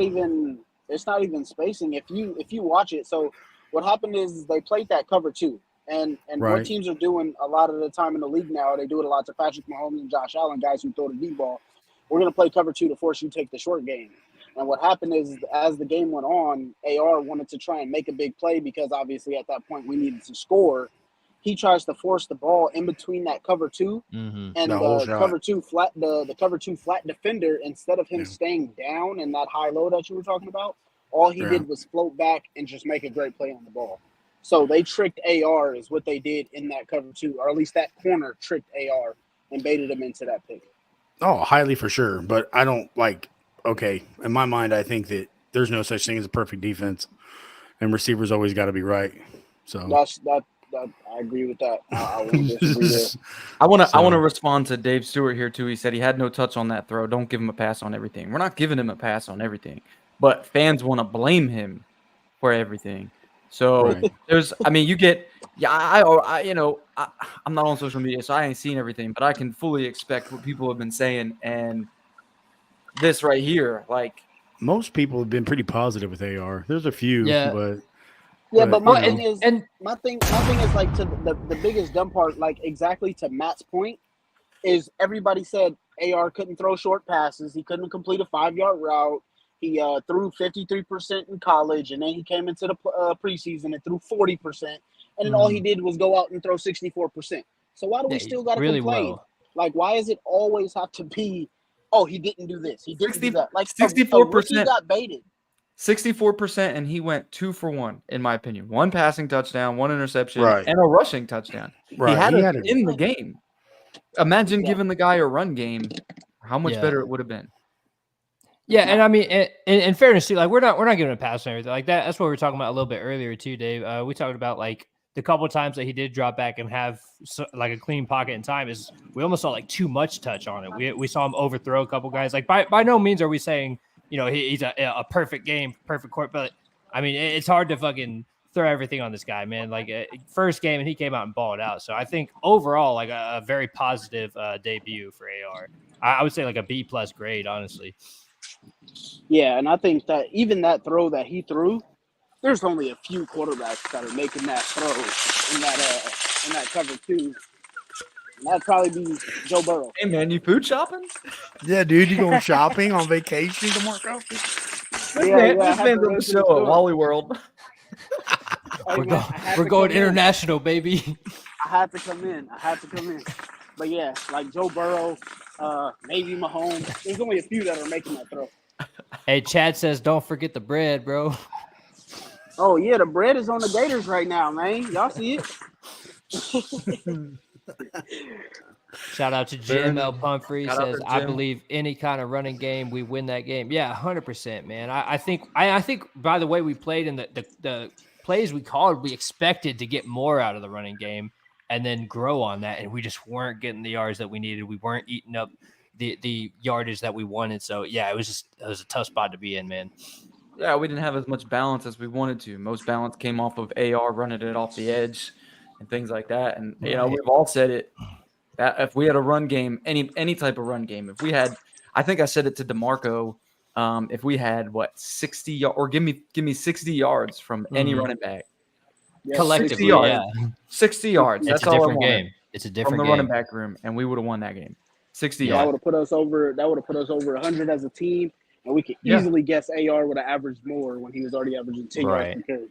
It's not even spacing. If you watch it, so what happened is they played that cover 2, and Right. what teams are doing a lot of the time in the league now, they do it a lot to Patrick Mahomes and Josh Allen, guys who throw the deep ball. We're going to play cover 2 to force you to take the short game. And what happened is, as the game went on, AR wanted to try and make a big play because obviously at that point we needed to score. He tries to force the ball in between that cover 2 and The whole shot. cover 2 flat, the cover 2 flat defender, instead of him staying down in that high low that you were talking about, all he did was float back and just make a great play on the ball. So they tricked AR is what they did in that cover 2, or at least that corner tricked AR and baited him into that pick. Oh, highly for sure. But I don't okay, in my mind, I think that there's no such thing as a perfect defense, and receivers always got to be right. So I agree with that. I won't disagree there. I want to respond to Dave Stewart here too. He said he had no touch on that throw. Don't give him a pass on everything. We're not giving him a pass on everything, but fans want to blame him for everything. So you get, I'm not on social media, so I ain't seen everything, but I can fully expect what people have been saying. And this right here, like, most people have been pretty positive with AR. There's a few, but my thing is like, to the biggest dumb part, like exactly to Matt's point, is everybody said AR couldn't throw short passes. He couldn't complete a 5-yard route. He threw 53% in college, and then he came into the preseason and threw 40%. And then all he did was go out and throw 64%. So why do we still got to complain? Well. Like, why does it always have to be, oh, he didn't do this, he didn't do that? Like, 64% got baited. 64%, and he went 2 for 1, in my opinion. 1 passing touchdown, 1 interception, Right. and a rushing touchdown. Right. He had it in the game. Imagine giving the guy a run game, how much better it would have been. Yeah, and I mean, in fairness too, like we're not giving him a pass and everything like that. That's what we were talking about a little bit earlier too, Dave. We talked about like the couple of times that he did drop back and have like a clean pocket in time. Is we almost saw like too much touch on it. We saw him overthrow a couple guys. Like by no means are we saying he's a perfect game, perfect court, but I mean it's hard to fucking throw everything on this guy, man. Like first game and he came out and balled out. So I think overall like a very positive debut for AR. I would say like a B+ grade, honestly. Yeah, and I think that even that throw that he threw, there's only a few quarterbacks that are making that throw in that cover 2. And that'd probably be Joe Burrow. Hey man, you food shopping? Yeah, dude, you going shopping on vacation tomorrow? This man's on the show at Wally World. We're going international, baby. I had to come in. But yeah, like Joe Burrow, maybe Mahomes. There's only a few that are making that throw. Hey, Chad says, don't forget the bread, bro. Oh, yeah, the bread is on the Gators right now, man. Y'all see it? Shout out to Jim L. Pumphrey. Says, I believe any kind of running game, we win that game. Yeah, 100%, man. I think by the way we played in the plays we called, we expected to get more out of the running game and then grow on that, and we just weren't getting the yards that we needed. We weren't eating up the yardage that we wanted. So yeah, it was a tough spot to be in, man. Yeah, we didn't have as much balance as we wanted to. Most balance came off of AR running it off the edge and things like that. And we've all said it, that if we had a run game, any type of run game, if we had, I think I said it to DeMarco, if we had 60 or give me 60 yards from any running back, Yeah, collectively, 60 yards. yeah. 60 yards. It's That's a all I different wanted game. It's a from different the game. running back room, and we would have won that game. 60 Yeah. That yards. would have put us over. That would have put us over 100 as a team, and we could Yeah. easily guess AR would have averaged more when he was already averaging 10 yards per carry.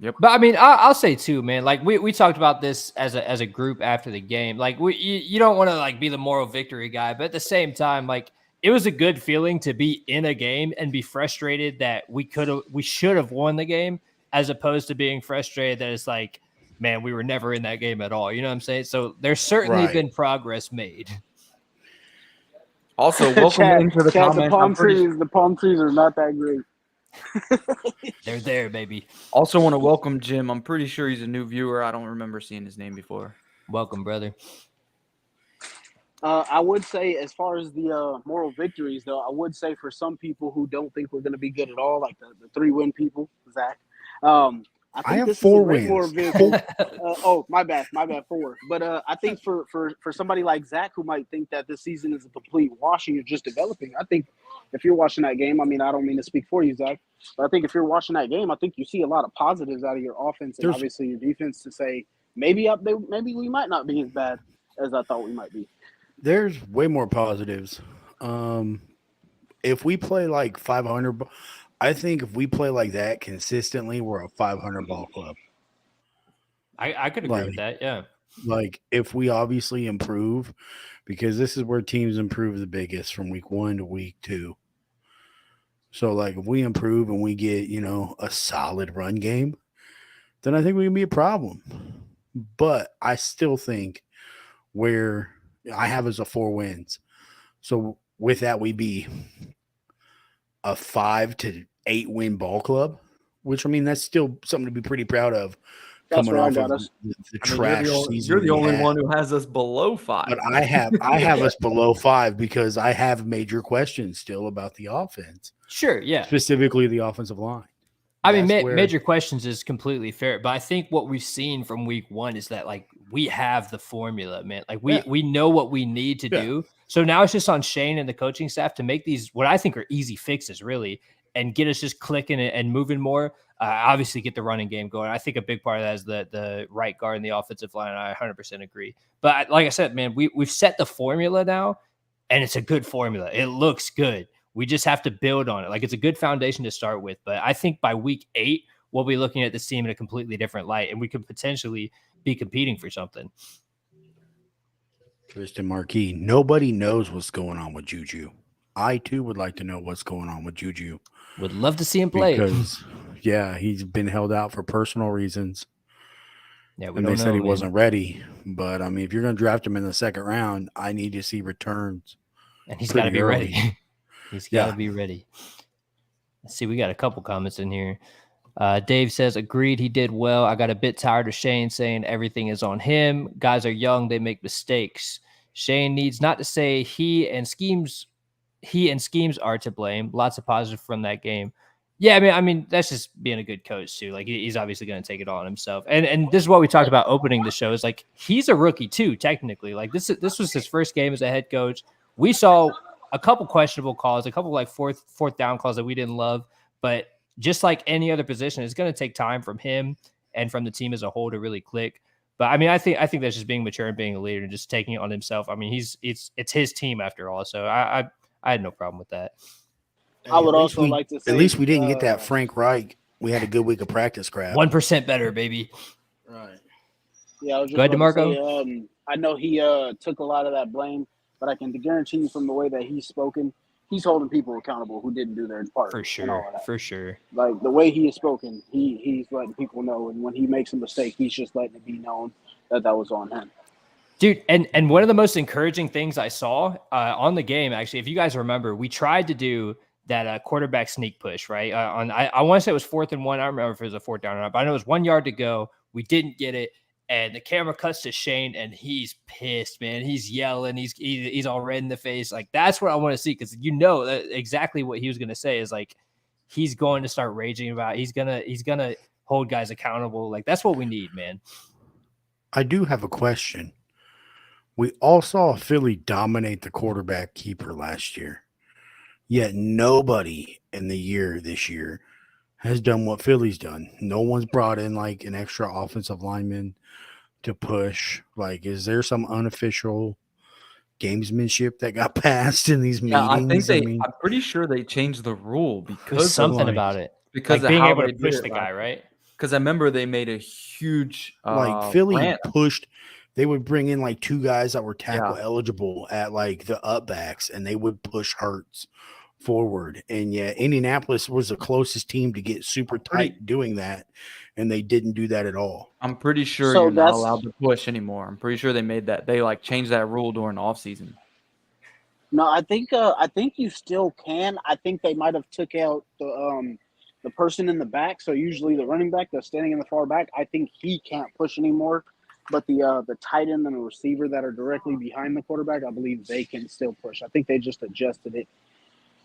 Yep. But I mean, I'll say too, man. Like we talked about this as a group after the game. Like you don't want to like be the moral victory guy, but at the same time, like it was a good feeling to be in a game and be frustrated that we should have won the game, as opposed to being frustrated that it's like, man, we were never in that game at all. You know what I'm saying? So there's certainly Right. been progress made. Also, welcome into the Chad, comments. the palm trees are not that great. They're there, baby. Also want to welcome Jim. I'm pretty sure he's a new viewer. I don't remember seeing his name before. Welcome, brother. I would say, as far as the moral victories, though, I would say for some people who don't think we're going to be good at all, like the 3-win people, Zach. I think have this 4 is a great moral wins. vehicle. Oh, my bad, 4. But I think for somebody like Zach who might think that this season is a complete wash and you're just developing, I think if you're watching that game, I mean, I don't mean to speak for you, Zach, but I think if you're watching that game, I think you see a lot of positives out of your offense and obviously your defense to say maybe we might not be as bad as I thought we might be. There's way more positives. If we play like 500, I think if we play like that consistently, we're a 500 ball club. I could agree with that. Yeah. Like if we obviously improve, because this is where teams improve the biggest from week 1 to week 2. So like if we improve and we get, a solid run game, then I think we can be a problem. But I still think where I have as a 4 wins. So with that, we'd be a 5 to 8 win ball club, which I mean, that's still something to be pretty proud of. That's Coming where I off got of us. the trash season. You're the only one who has us below 5. But I have us below 5 because I have major questions still about the offense. Sure. Yeah. Specifically the offensive line. I mean, major questions is completely fair, but I think what we've seen from week 1 is that like we have the formula, man. Like we know what we need to do. So now it's just on Shane and the coaching staff to make these what I think are easy fixes, really, and get us just clicking and moving more. Obviously, get the running game going. I think a big part of that is the right guard and the offensive line. I 100% agree. But like I said, man, we've set the formula now, and it's a good formula. It looks good. We just have to build on it. Like it's a good foundation to start with. But I think by week 8, we'll be looking at this team in a completely different light, and we could potentially be competing for something. Tristan Marquis, nobody knows what's going on with Juju. I too would like to know what's going on with Juju. Would love to see him play. Because, he's been held out for personal reasons. Yeah, and they said he wasn't ready. But, I mean, if you're going to draft him in the 2nd round, I need to see returns. And he's got to be ready. He's got to be ready. Let's see. We got a couple comments in here. Dave says, agreed, he did well. I got a bit tired of Shane saying everything is on him. Guys are young. They make mistakes. Shane needs not to say he and schemes are to blame. Lots of positive from that game. Yeah, I mean, that's just being a good coach too. Like he's obviously going to take it all on himself. And this is what we talked about opening the show. Is like he's a rookie too, technically. Like this was his first game as a head coach. We saw a couple questionable calls, a couple like fourth down calls that we didn't love. But just like any other position, it's going to take time from him and from the team as a whole to really click. But I mean, I think that's just being mature and being a leader and just taking it on himself. I mean, it's his team after all. So I had no problem with that. I would also like to say, at least we didn't get that Frank Reich. We had a good week of practice crap. 1% better, baby. Right. Yeah, I was just go ahead, DeMarco. Say, I know he took a lot of that blame, but I can guarantee you from the way that he's spoken, he's holding people accountable who didn't do their part. For sure. Like the way he is spoken, he's letting people know, and when he makes a mistake, he's just letting it be known that was on him. Dude, and one of the most encouraging things I saw on the game, actually, if you guys remember, we tried to do that quarterback sneak push, right? I want to say it was 4th and 1. I don't remember if it was a 4th down or not, but I know it was 1 yard to go. We didn't get it. And the camera cuts to Shane, and he's pissed, man. He's yelling. He's all red in the face. Like, that's what I want to see, because exactly what he was going to say is, like, he's going to start raging about it. He's gonna hold guys accountable. Like, that's what we need, man. I do have a question. We all saw Philly dominate the quarterback keeper last year. Yet nobody in the year this year has done what Philly's done. No one's brought in like an extra offensive lineman to push. Like, is there some unofficial gamesmanship that got passed in these Yeah, meetings? I'm pretty sure they changed the rule There's because something like- about it. because Like of being how able they to push did the it guy, right? Because I remember they made a huge like Philly rant. pushed. They would bring in like two guys that were tackle Yeah. eligible at like the upbacks, and they would push Hurts forward. And yeah, Indianapolis was the closest team to get super tight doing that, and they didn't do that at all. I'm pretty sure So you're not that's- allowed to push anymore. I'm pretty sure they made that. They like changed that rule during the offseason. No, I think you still can. I think they might have took out the person in the back. So usually the running back that's standing in the far back, I think he can't push anymore. But the tight end and the receiver that are directly behind the quarterback, I believe they can still push. I think they just adjusted it.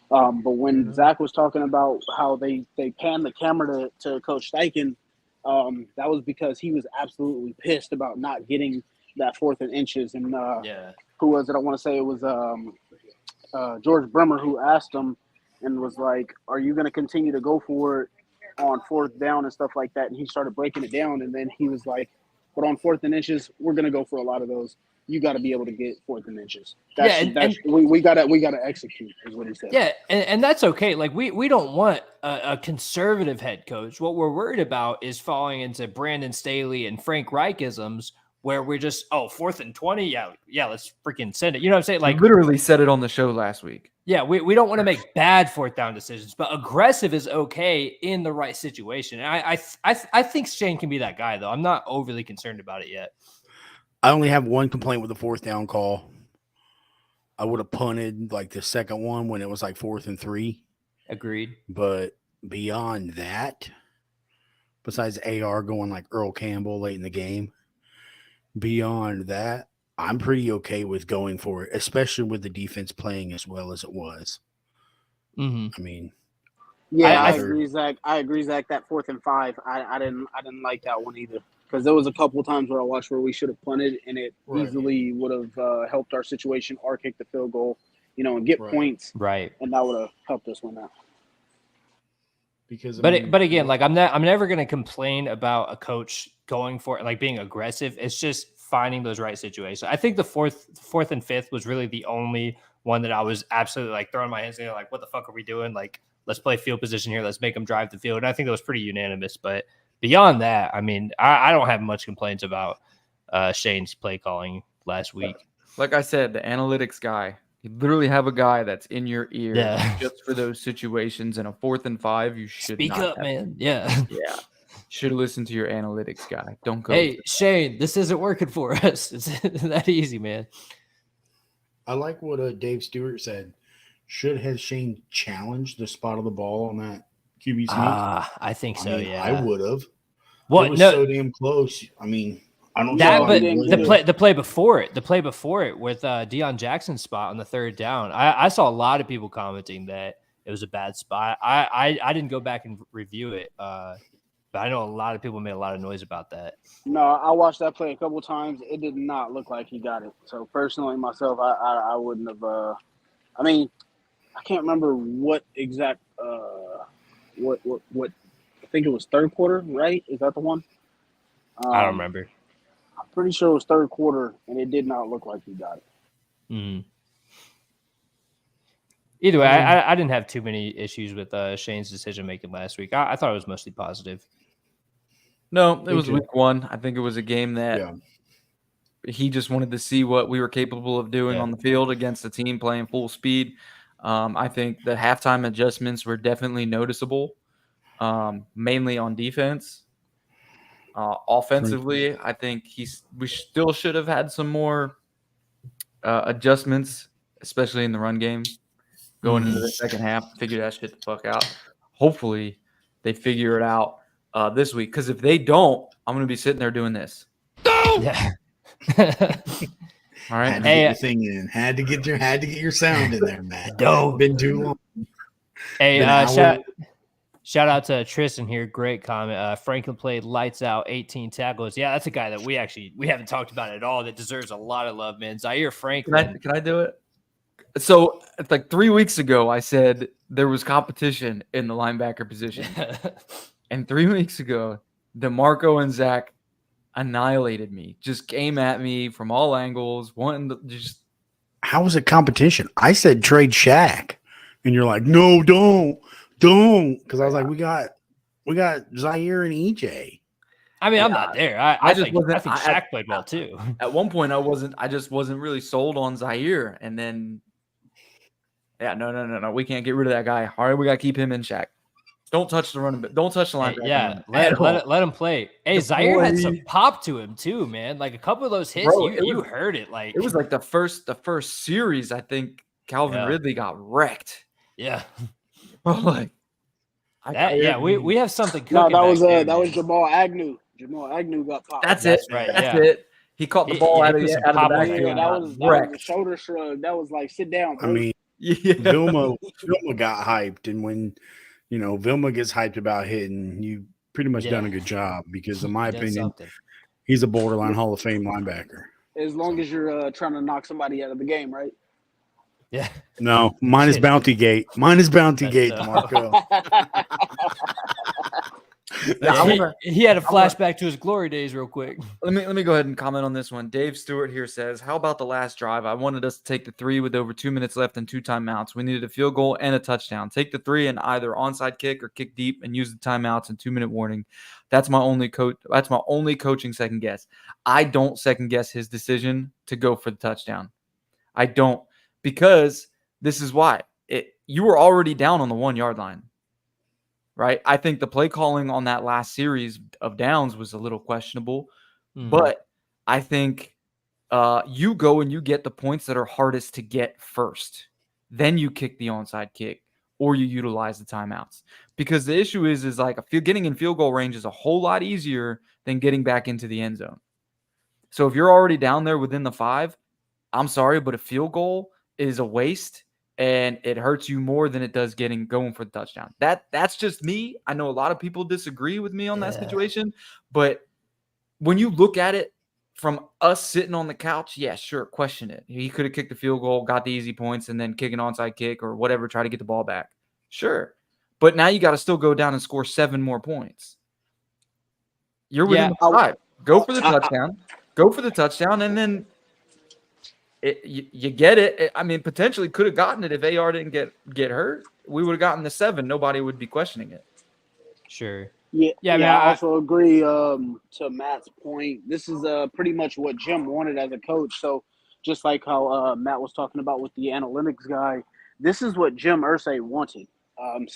But when Zach was talking about how they panned the camera to Coach Steichen, that was because he was absolutely pissed about not getting that 4th and inches. And who was it? I want to say it was George Bremer who asked him and was like, "Are you going to continue to go for it on 4th down and stuff like that?" And he started breaking it down, and then he was like, "But on 4th and inches, we're going to go for a lot of those. You got to be able to get 4th and inches. We gotta execute," is what he said. Yeah, and that's okay. Like we don't want a conservative head coach. What we're worried about is falling into Brandon Staley and Frank Reichisms, where we're just 4th and 20. Yeah, let's freaking send it. You know what I'm saying? Like I literally said it on the show last week. Yeah, we don't want to make bad 4th down decisions, but aggressive is okay in the right situation. And I think Shane can be that guy, though. I'm not overly concerned about it yet. I only have one complaint with the 4th down call. I would have punted like the second one when it was like 4th and 3. Agreed. But beyond that, besides AR going like Earl Campbell late in the game, beyond that, I'm pretty okay with going for it, especially with the defense playing as well as it was. Mm-hmm. I mean, yeah, I agree, Zach. That 4th and 5, I didn't like that one either, because there was a couple of times where I watched where we should have punted, and it easily would have helped our situation, or kicked the field goal, and get points, right? And that would have helped us win that. But again, like I'm never going to complain about a coach going for it, like being aggressive. It's just finding those right situations. I think the fourth and 5th was really the only one that I was absolutely like throwing my hands in, like, what the fuck are we doing? Like, let's play field position here. Let's make them drive the field. And I think that was pretty unanimous. But beyond that, I mean, I don't have much complaints about Shane's play calling last week. Like I said, the analytics guy, you literally have a guy that's in your ear just for those situations. And a 4th and 5, you should speak up, man. Yeah. Should have listened to your analytics guy. Don't go. Hey, Shane, this isn't working for us. It's that easy, man. I like what Dave Stewart said. Should have Shane challenged the spot of the ball on that QB sneak? I think so. Yeah, I would have. What? It was so damn close. I mean, I don't know. But the play before it with Deion Jackson's spot on the 3rd down. I saw a lot of people commenting that it was a bad spot. I didn't go back and review it. But I know a lot of people made a lot of noise about that. No, I watched that play a couple times. It did not look like he got it. So personally, myself, I wouldn't have. I mean, I can't remember what exact. What? I think it was 3rd quarter, right? Is that the one? I don't remember. I'm pretty sure it was 3rd quarter, and it did not look like he got it. Mm-hmm. Either way, I didn't have too many issues with Shane's decision making last week. I thought it was mostly positive. No, it was week 1. I think it was a game that he just wanted to see what we were capable of doing on the field against a team playing full speed. I think the halftime adjustments were definitely noticeable, mainly on defense. Offensively, I think we still should have had some more adjustments, especially in the run game. Going into the second half, figure that shit the fuck out. Hopefully, they figure it out this week. Because if they don't, I'm going to be sitting there doing this. No! Yeah. All right. Had to get your thing in. Had to get your sound in there, Matt. Been too long. Hey, shout out to Tristan here. Great comment. Franklin played lights out, 18 tackles. Yeah, that's a guy that we haven't talked about at all. That deserves a lot of love, man. Zaire Franklin. Can I do it? so it's like 3 weeks ago, I said there was competition in the linebacker position. And 3 weeks ago, DeMarco and Zach annihilated me. Just came at me from all angles. How was it competition? I said trade Shaq, and you're like, no, don't, because I was like, we got Zaire and EJ. I mean, I'm not there. I think Shaq played well too. At one point, I just wasn't really sold on Zaire, and then, no, we can't get rid of that guy. All right, we gotta keep him in Shaq. Don't touch the running back. Don't touch the linebacker. Let him play. Hey, Zaire had some pop to him too, man. Like a couple of those hits, you heard it. Like it was like the first series. I think Calvin Ridley got wrecked. Yeah. Like we have something cooking. No, that was Jamal Agnew. Jamal Agnew got popped. That's right. That's it. He caught the ball out of the backfield. That was a shoulder shrug. That was like, sit down, bro. I mean, Vilma got hyped, and when Vilma gets hyped about hitting, you pretty much done a good job because, in my opinion, he's a borderline Hall of Fame linebacker. As long as you're trying to knock somebody out of the game, right? Yeah. No, mine is Bounty Gate. Marco. He had a flashback to his glory days real quick. Let me go ahead and comment on this one. Dave Stewart here says, how about the last drive? I wanted us to take the 3 with over 2 minutes left and 2 timeouts. We needed a field goal and a touchdown. Take the 3 and either onside kick or kick deep and use the timeouts and 2-minute warning. That's my only coaching second guess. I don't second guess his decision to go for the touchdown. I don't, because this is why. You were already down on the 1-yard line. Right. I think the play calling on that last series of downs was a little questionable, but I think you go and you get the points that are hardest to get first. Then you kick the onside kick or you utilize the timeouts, because the issue is like getting in field goal range is a whole lot easier than getting back into the end zone. So if you're already down there within the 5, I'm sorry, but a field goal is a waste. And it hurts you more than it does going for the touchdown. That's just me. I know a lot of people disagree with me on that situation, but when you look at it from us sitting on the couch, yeah, sure, question it. He could have kicked the field goal, got the easy points, and then kick an onside kick or whatever, try to get the ball back. Sure. But now you got to still go down and score 7 more points. You're within the 5. Go for the touchdown. Go for the touchdown, and then you get it. I mean, potentially could have gotten it if AR didn't get hurt. We would have gotten the 7. Nobody would be questioning it. Sure. Yeah. I mean, I also agree to Matt's point. This is pretty much what Jim wanted as a coach. So just like how Matt was talking about with the analytics guy, this is what Jim Irsay wanted. Coach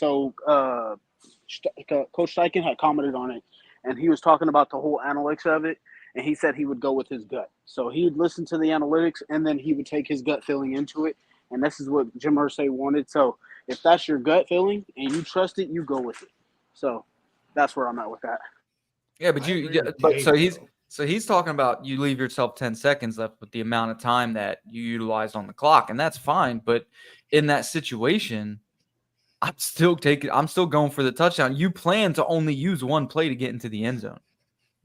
Steichen had commented on it, and he was talking about the whole analytics of it. And he said he would go with his gut. So he'd listen to the analytics, and then he would take his gut feeling into it. And this is what Jim Irsay wanted. So if that's your gut feeling and you trust it, you go with it. So that's where I'm at with that. Yeah, but so he's talking about you leave yourself 10 seconds left with the amount of time that you utilized on the clock, and that's fine. But in that situation, I'm still going for the touchdown. You plan to only use 1 play to get into the end zone.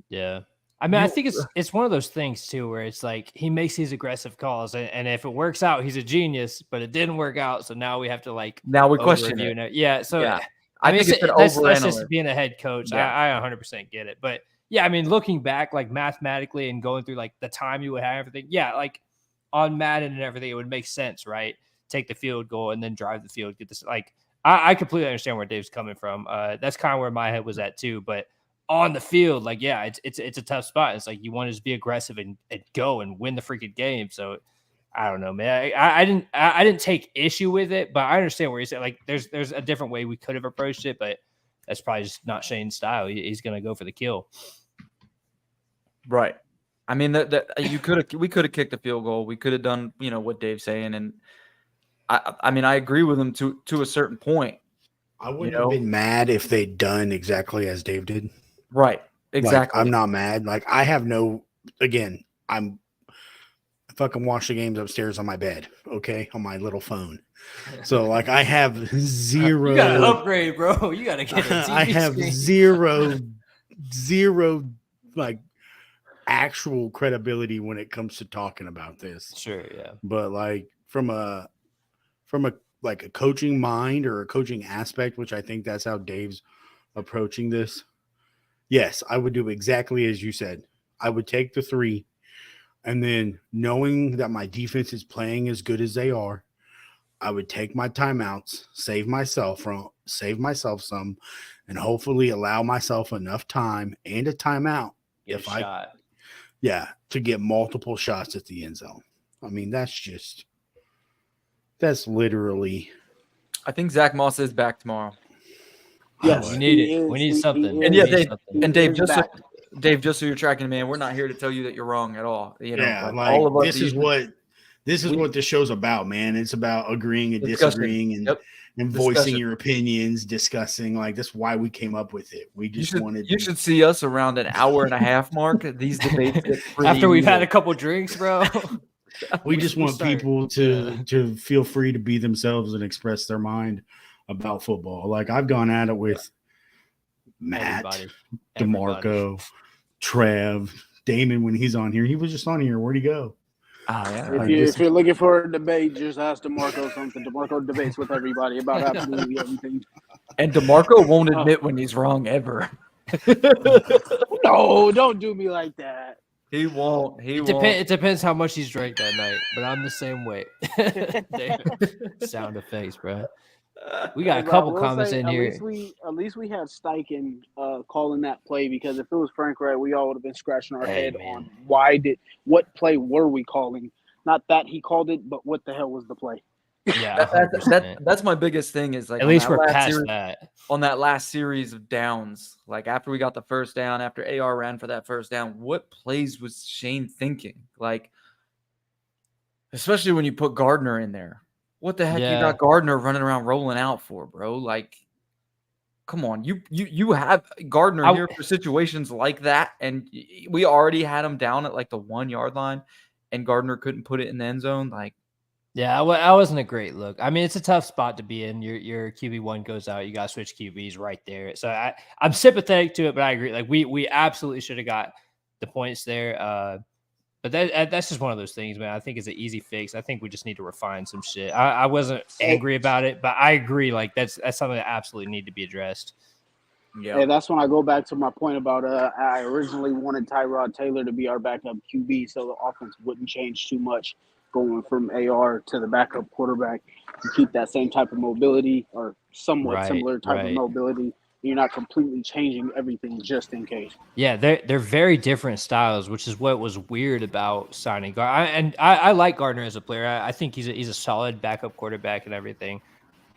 Yeah. I mean, I think it's one of those things too, where it's like he makes these aggressive calls, and if it works out, he's a genius. But it didn't work out, so now we have to now we question it. Yeah, so yeah. I mean, that's just being a head coach. Yeah. I 100% get it, but yeah, I mean, looking back, mathematically and going through the time you would have everything, on Madden and everything, it would make sense, right? Take the field goal and then drive the field. Get this, I completely understand where Dave's coming from. That's kind of where my head was at too, but. On the field, it's a tough spot. It's you want to just be aggressive and go and win the freaking game. So I don't know, man. I didn't take issue with it, but I understand where he's at. There's a different way we could have approached it, but that's probably just not Shane's style. He's gonna go for the kill. Right. I mean, we could have kicked the field goal. We could have done, what Dave's saying, and I mean, I agree with him to a certain point. I wouldn't have been mad if they'd done exactly as Dave did. Right. Exactly. I'm not mad. I have I'm fucking watch the games upstairs on my bed, okay, on my little phone. So I have zero. You gotta upgrade, bro. You gotta get a TV I have screen. zero actual credibility when it comes to talking about this. Sure, yeah. But from a from a coaching mind or a coaching aspect, which I think that's how Dave's approaching this. Yes, I would do exactly as you said. I would take the 3, and then knowing that my defense is playing as good as they are, I would take my timeouts, save myself some, and hopefully allow myself enough time and a timeout to get multiple shots at the end zone. I mean, that's literally. I think Zach Moss is back tomorrow. Yes, we need it. We need something. And yeah, Dave, just so you're tracking, man, we're not here to tell you that you're wrong at all. You know, all of us. This is what this show's about, man. It's about agreeing and disagreeing and voicing your opinions, discussing. Like, that's why we came up with it. We just wanted. You should see us around an hour and a half mark. These debates get after we've had a couple drinks, bro. We just want people to feel free to be themselves and express their mind about football. Like, I've gone at it with Matt, DeMarco, Trev, Damon when he's on here. He was just on here. Where'd he go? If you're looking for a debate, just ask DeMarco something. DeMarco debates with everybody about absolutely everything. And DeMarco won't admit when he's wrong ever. No, don't do me like that. He won't. It depends how much he's drank that night, but I'm the same way. Sound effects, bro. We got a couple comments in here. At least we had Steichen calling that play, because if it was Frank Wright, we all would have been scratching our head on what play were we calling? Not that he called it, but what the hell was the play? Yeah, that's my biggest thing is like at least we're past that. On that last series of downs, like after we got the first down, after AR ran for that first down, what plays was Shane thinking? Like, especially when you put Gardner in there. What the heck you got Gardner running around rolling out for, bro? Like, come on. You have Gardner here for situations like that, and we already had him down at like the 1 yard line, and Gardner couldn't put it in the end zone. Like, yeah, I wasn't a great look. I mean, it's a tough spot to be in. Your QB1 goes out. You got to switch QBs right there. So I'm sympathetic to it, but I agree. Like, we absolutely should have got the points there. But that's just one of those things, man. I think it's an easy fix. I think we just need to refine some shit. I wasn't angry about it, but I agree. Like, that's something that absolutely need to be addressed. Yeah, that's when I go back to my point about I originally wanted Tyrod Taylor to be our backup QB, so the offense wouldn't change too much going from AR to the backup quarterback. You keep that same type of mobility or somewhat similar type of mobility. You're not completely changing everything just in case. Yeah, they're very different styles, which is what was weird about signing Gardner. I like Gardner as a player. I think he's a solid backup quarterback and everything.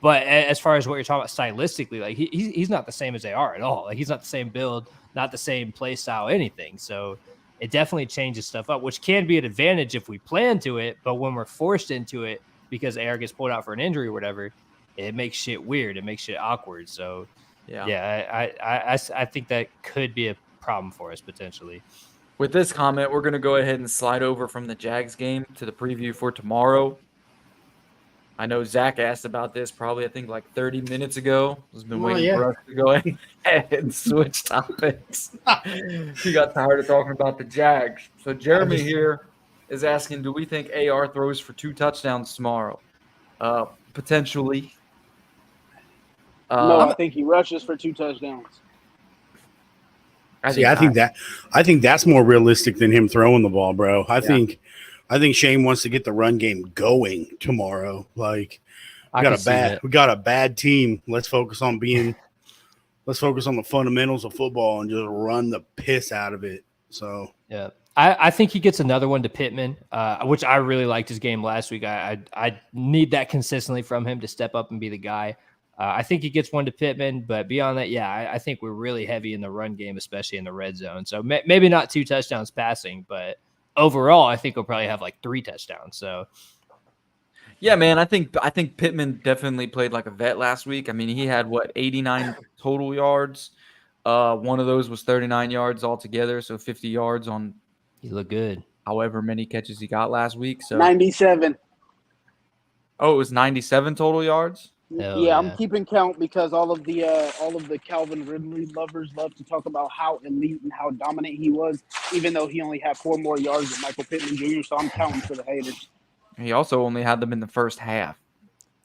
But as far as what you're talking about stylistically, like he's not the same as they are at all. Like, he's not the same build, not the same play style, anything. So it definitely changes stuff up, which can be an advantage if we plan to it. But when we're forced into it because AR gets pulled out for an injury or whatever, it makes shit weird. It makes shit awkward. So I think that could be a problem for us potentially. With this comment, we're going to go ahead and slide over from the Jags game to the preview for tomorrow. I know Zach asked about this probably, I think, like 30 minutes ago. He's been waiting for us to go ahead and switch topics. He got tired of talking about the Jags. So Jeremy here is asking, do we think AR throws for 2 touchdowns tomorrow? Potentially. No, I think he rushes for 2 touchdowns. I think that's more realistic than him throwing the ball, bro. I think Shane wants to get the run game going tomorrow. Like, we got a bad team. Let's focus on the fundamentals of football and just run the piss out of it. So yeah. I think he gets another one to Pittman, which I really liked his game last week. I need that consistently from him to step up and be the guy. I think he gets one to Pittman, but beyond that, I think we're really heavy in the run game, especially in the red zone. So maybe not 2 touchdowns passing, but overall, I think we'll probably have like 3 touchdowns. So, yeah, man, I think Pittman definitely played like a vet last week. I mean, he had 89 total yards. One of those was 39 yards altogether, so 50 yards on. He looked good. However many catches he got last week. So 97. Oh, it was 97 total yards. Yeah, I'm keeping count because all of the Calvin Ridley lovers love to talk about how elite and how dominant he was, even though he only had 4 more yards than Michael Pittman Jr. So I'm counting for the haters. He also only had them in the first half.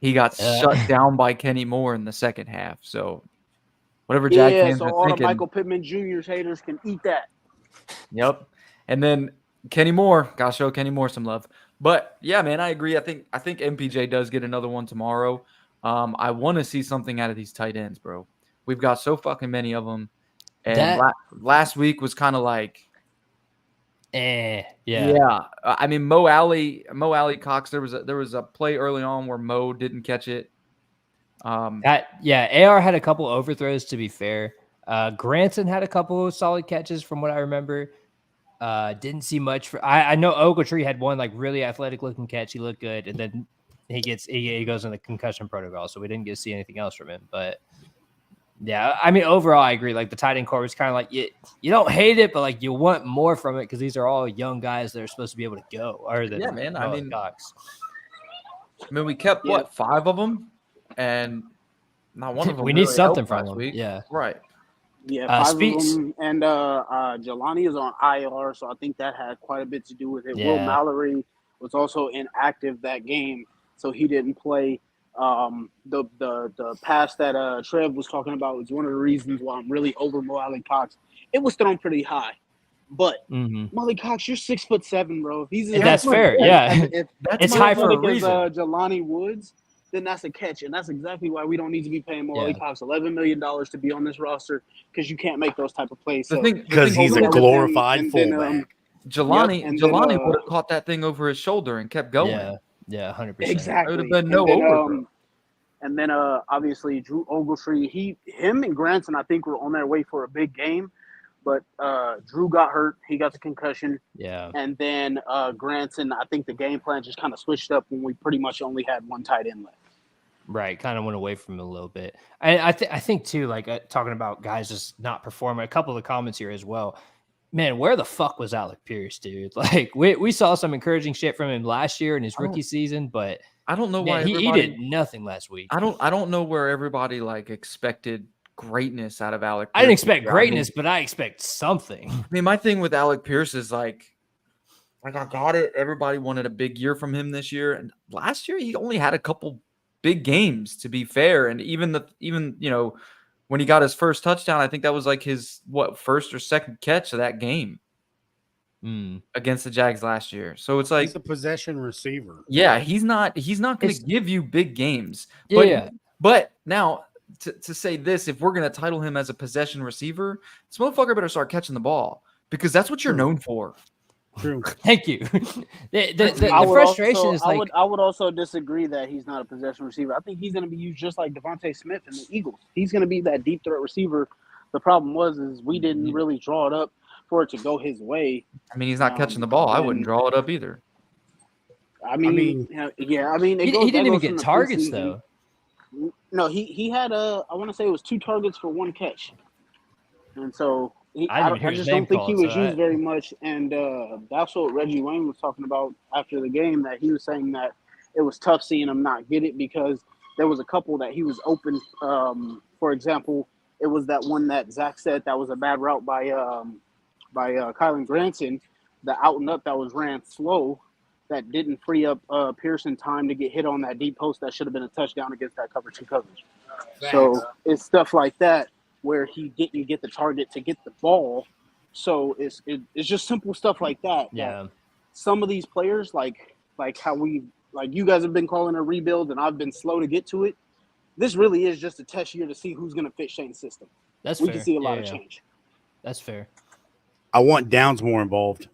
he got shut down by Kenny Moore in the second half. So whatever Jag fans so are all thinking. the Michael Pittman Jr.'s haters can eat that. Yep. And then Kenny Moore, gotta show Kenny Moore some love. But yeah, man, I agree. I think MPJ does get another one tomorrow. I want to see something out of these tight ends, bro. We've got so fucking many of them. And last week was kind of like, yeah. I mean, Mo Alley Cox. There was a play early on where Mo didn't catch it. AR had a couple overthrows. To be fair, Granson had a couple of solid catches from what I remember. Didn't see much for. I know Ogletree had one like really athletic looking catch. He looked good, and then he goes in the concussion protocol, so we didn't get to see anything else from him. But yeah, I mean, overall, I agree. Like the tight end core was kind of like you don't hate it, but like you want more from it because these are all young guys that are supposed to be able to go. Yeah, man. I mean, Cox. we kept what 5 of them, and not one of them. We really need something from last them. week. Yeah, right. Yeah, 5 of them, and Jelani is on IR, so I think that had quite a bit to do with it. Yeah. Will Mallory was also inactive that game, so he didn't play. The pass that Trev was talking about was one of the reasons why I'm really over Mo Alley Cox. It was thrown pretty high, but Molly Cox, you're 6'7", bro. If he's that's fair. Yeah, it's high for a reason. Jelani Woods, then that's a catch, and that's exactly why we don't need to be paying Mo Alley Cox $11 million to be on this roster because you can't make those type of plays. Because he's a glorified fullback. Jelani would have caught that thing over his shoulder and kept going. Yeah, 100%. Exactly. It would have been overthrow. And then obviously Drew Ogletree, him and Granson, I think, were on their way for a big game, but Drew got hurt. He got the concussion. Yeah. And then Granson, I think the game plan just kind of switched up when we pretty much only had one tight end left. Right, kind of went away from it a little bit. And I think too, like talking about guys just not performing. A couple of the comments here as well. Man, where the fuck was Alec Pierce, dude? Like we saw some encouraging shit from him last year in his rookie season, but I don't know why he did nothing last week. I don't know where everybody like expected greatness out of Alec Pierce. I didn't expect greatness, but I expect something. I mean, my thing with Alec Pierce is like I got it. Everybody wanted a big year from him this year, and last year he only had a couple big games, to be fair. And even when he got his first touchdown, I think that was like his first or second catch of that game against the Jags last year. So it's like he's a possession receiver. Yeah, he's not going to give you big games. But now to say this, if we're going to title him as a possession receiver, this motherfucker better start catching the ball because that's what you're known for. True. Thank you. The frustration is like I would also disagree that he's not a possession receiver. I think he's going to be used just like Devontae Smith in the Eagles. He's going to be that deep threat receiver. The problem is we didn't really draw it up for it to go his way. I mean, he's not catching the ball. I wouldn't draw it up either. I mean, he didn't even get targets though. No, he had I want to say it was 2 targets for 1 catch, and so. I just don't think he was used very much, and that's what Reggie Wayne was talking about after the game, that he was saying that it was tough seeing him not get it because there was a couple that he was open. For example, it was that one that Zach said that was a bad route by Kylan Granson, the out and up that was ran slow, that didn't free up Pearson time to get hit on that deep post that should have been a touchdown against that coverage. So it's stuff like that where he didn't get the target to get the ball. So it's just simple stuff like that. Yeah. Some of these players, like how you guys have been calling a rebuild and I've been slow to get to it. This really is just a test year to see who's going to fit Shane's system. That's we fair. can see a lot of change. That's fair. I want Downs more involved.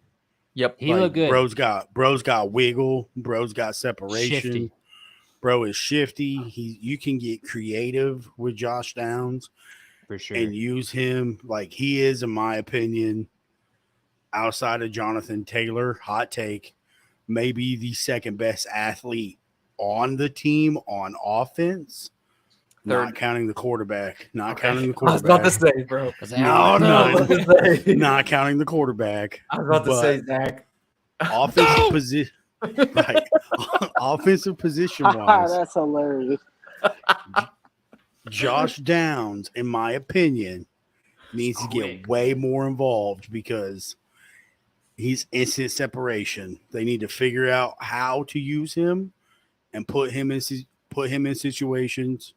Yep. He looked good. Bro's got wiggle. Bro's got separation. Shifty. Bro is shifty. You can get creative with Josh Downs. For sure. And use him like he is, in my opinion, outside of Jonathan Taylor, hot take, maybe the second best athlete on the team on offense. Not counting the quarterback. Not counting the quarterback. I was about to say, bro. Not counting the quarterback. I was about to say, Zach. Offensive position. Right. Offensive position wise. That's hilarious. Josh Downs, in my opinion, needs to get way more involved because he's instant separation. They need to figure out how to use him and put him put him in situations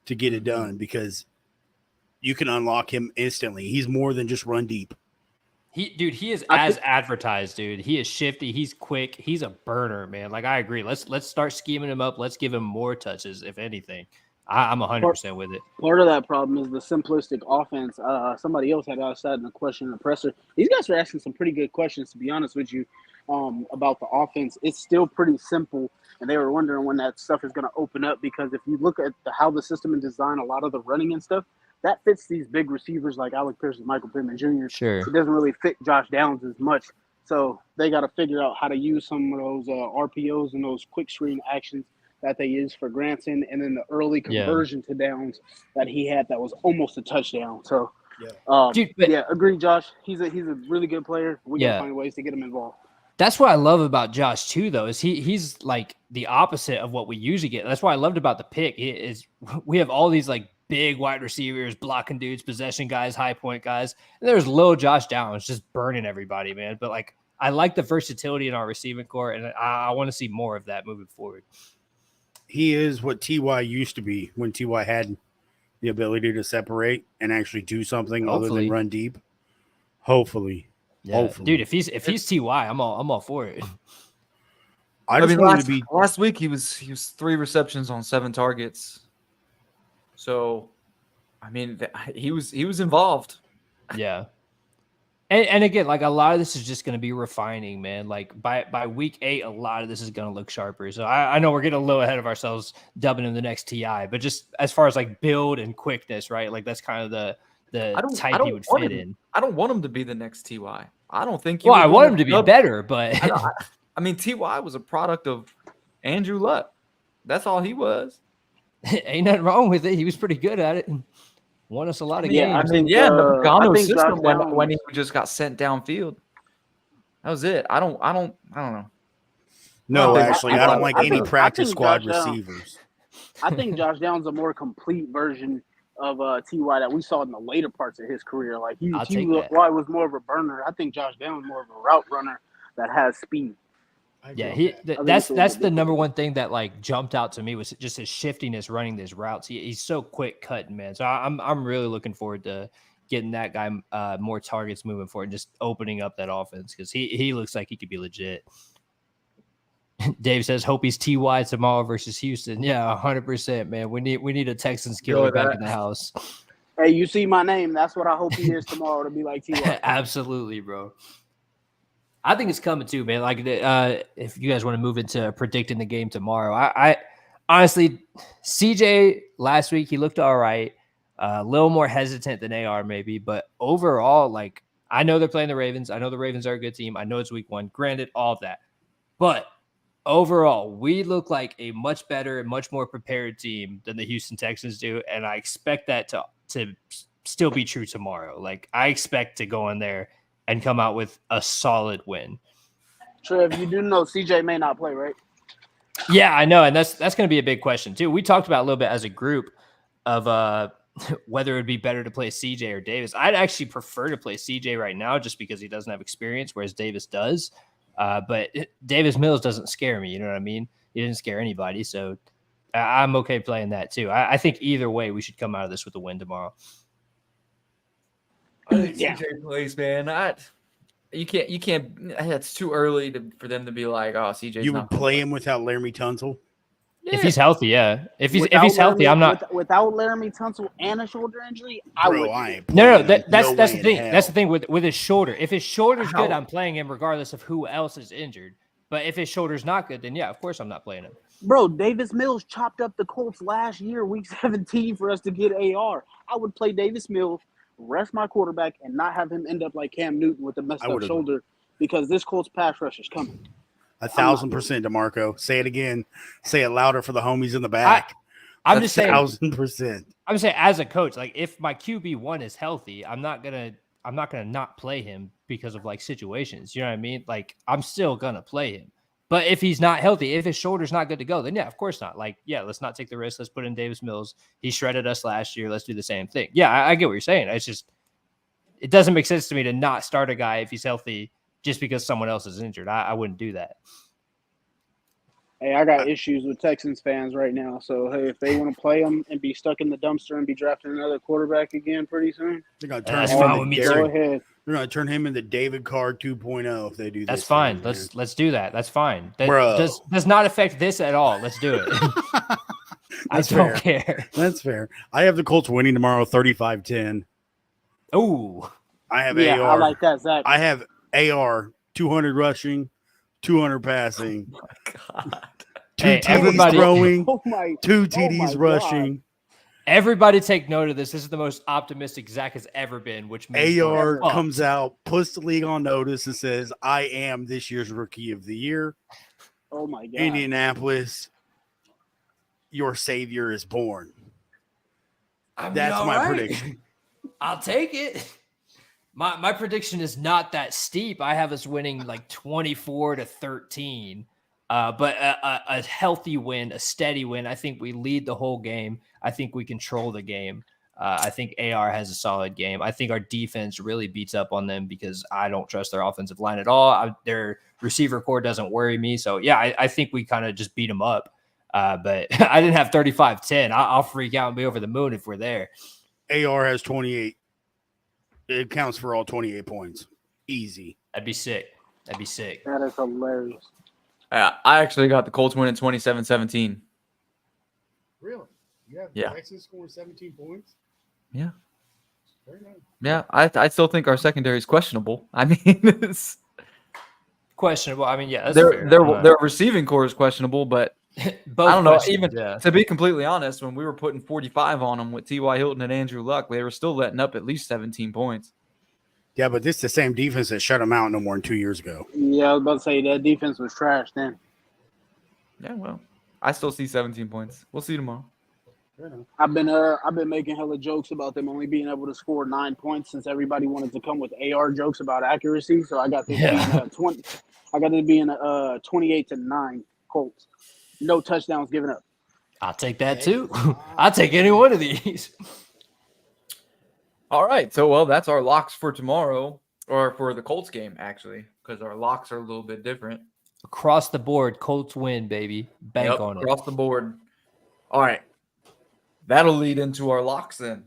to get it done because you can unlock him instantly. He's more than just run deep. He is as advertised, dude. He is shifty. He's quick. He's a burner, man. Like, I agree. Let's start scheming him up. Let's give him more touches, if anything. I'm 100% with it. Part of that problem is the simplistic offense. Somebody else had asked that in a question in the presser. These guys are asking some pretty good questions, to be honest with you, about the offense. It's still pretty simple, and they were wondering when that stuff is going to open up because if you look at how the system is designed, a lot of the running and stuff, that fits these big receivers like Alec Pierce and Michael Pittman Jr. Sure. It doesn't really fit Josh Downs as much. So they got to figure out how to use some of those RPOs and those quick screen actions that they use for Granson, and then the early conversion to downs that he had that was almost a touchdown. So, agree, Josh. He's a really good player. We got to find ways to get him involved. That's what I love about Josh too, though, is he's like the opposite of what we usually get. That's what I loved about the pick. Is we have all these like big wide receivers, blocking dudes, possession guys, high point guys, and there's little Josh Downs just burning everybody, man. But like, I like the versatility in our receiving core, and I want to see more of that moving forward. He is what T.Y. used to be when T.Y. had the ability to separate and actually do something other than run deep. Hopefully. Dude, if he's T.Y., I'm all for it. I mean, last week he was 3 receptions on 7 targets. So, I mean, he was involved. Yeah. And again, like a lot of this is just going to be refining, man. Like by week 8, a lot of this is going to look sharper. So I know we're getting a little ahead of ourselves, dubbing him the next TI, but just as far as like build and quickness, right? Like that's kind of the type he would fit in. I don't want him to be the next TY. I don't think. Well, I want him to be better, but I mean, TY was a product of Andrew Luck. That's all he was. Ain't nothing wrong with it. He was pretty good at it. Won us a lot of games. I mean, Pagano's system when he just got sent downfield. That was it. I don't know. No, actually, I don't like any practice squad receivers. I think Josh Downs is a more complete version of T.Y. that we saw in the later parts of his career. Like he was more of a burner. I think Josh Downs is more of a route runner that has speed. Yeah, that's the number one thing that like jumped out to me was just his shiftiness running these routes. He's so quick cutting, man. So I'm really looking forward to getting that guy more targets moving forward and just opening up that offense because he looks like he could be legit. Dave says, "Hope he's TY tomorrow versus Houston." Yeah, 100%, man. We need a Texans killer back in the house. Hey, you see my name? That's what I hope he is tomorrow to be like TY. Absolutely, bro. I think it's coming too, man. Like, if you guys want to move into predicting the game tomorrow, I honestly, CJ last week he looked all right, a little more hesitant than AR maybe, but overall, like I know they're playing the Ravens. I know the Ravens are a good team. I know it's week 1. Granted, all of that, but overall, we look like a much better and much more prepared team than the Houston Texans do, and I expect that to still be true tomorrow. Like I expect to go in there and come out with a solid win. Trev, you do know CJ may not play, right? Yeah, I know, and that's going to be a big question too. We talked about a little bit as a group of whether it would be better to play CJ or Davis. I'd actually prefer to play CJ right now just because he doesn't have experience, whereas Davis does. But Davis Mills doesn't scare me. You know what I mean? He didn't scare anybody, so I'm okay playing that too. I think either way, we should come out of this with a win tomorrow. I think CJ plays, man. You can't. It's too early for them to be like, oh, CJ's. You would play him without Laramie Tunsil? Yeah. If he's healthy, yeah. If he's healthy, I'm not. Without Laramie Tunsil and a shoulder injury, I would. No. That's the thing. That's the thing with his shoulder. If his shoulder's good, I'm playing him regardless of who else is injured. But if his shoulder's not good, then yeah, of course I'm not playing him. Bro, Davis Mills chopped up the Colts last year, week 17, for us to get AR. I would play Davis Mills, rest my quarterback, and not have him end up like Cam Newton with a messed up shoulder because this Colts pass rush is coming. 1,000%, DeMarco. Say it again. Say it louder for the homies in the back. I'm just saying 1,000%. I'm saying as a coach, like if my QB1 is healthy, I'm not gonna not play him because of like situations. You know what I mean? Like I'm still gonna play him. But if he's not healthy, if his shoulder's not good to go, then yeah, of course not. Like, yeah, let's not take the risk. Let's put in Davis Mills. He shredded us last year. Let's do the same thing. Yeah, I get what you're saying. It's just, it doesn't make sense to me to not start a guy if he's healthy just because someone else is injured. I wouldn't do that. Hey, I got issues with Texans fans right now. So, hey, if they want to play them and be stuck in the dumpster and be drafting another quarterback again pretty soon, They're gonna That's turn fine him with me into too. go Derek. ahead. They're gonna turn him into David Carr 2.0 if they do this. That's fine. thing, Let's do that. That's fine. That Bro. does not affect this at all. Let's do it. I That's don't fair. care. That's fair. I have the Colts winning tomorrow 35-10. Ooh. I have Yeah, AR. I like that, Zach. I have AR 200 rushing, 200 passing, Oh my God. two Hey, TDs everybody- throwing, Oh my! 2 TDs God. rushing. Everybody take note of this. This is the most optimistic Zach has ever been, which means AR we're fucked. comes out, puts the league on notice, and says, "I am this year's Rookie of the Year." Oh my God! Indianapolis, your savior is born. I mean, That's all my right. prediction. I'll take it. My prediction is not that steep. I have us winning like 24-13. But a healthy win, a steady win. I think we lead the whole game. I think we control the game. I think AR has a solid game. I think our defense really beats up on them because I don't trust their offensive line at all. Their receiver core doesn't worry me. So, yeah, I think we kind of just beat them up. But I didn't have 35-10. I'll freak out and be over the moon if we're there. AR has 28. It counts for all 28 points. Easy. That'd be sick. That'd be sick. That is hilarious. I actually got the Colts winning 27-17. Really? You have Yeah. Texas scoring 17 points? Yeah. Very nice. Yeah, I still think our secondary is questionable. I mean, it's Questionable. I mean, yeah, that's their fair. their receiving core is questionable, but Both I don't know. questions, Even yeah. to be completely honest, when we were putting 45 on them with T.Y. Hilton and Andrew Luck, they were still letting up at least 17 points. Yeah, but this is the same defense that shut them out no more than 2 years ago. Yeah, I was about to say that defense was trash then. Yeah, well, I still see 17 points. We'll see tomorrow. I've been making hella jokes about them only being able to score 9 points since everybody wanted to come with AR jokes about accuracy. So I got this being 20. I got it being 28-9 Colts. No touchdowns given up. I'll take that too. I'll take any one of these. All right, so well, that's our locks for tomorrow, or for the Colts game actually, because our locks are a little bit different. Across the board, Colts win, baby. Bank on it. Across the board. All right, that'll lead into our locks then.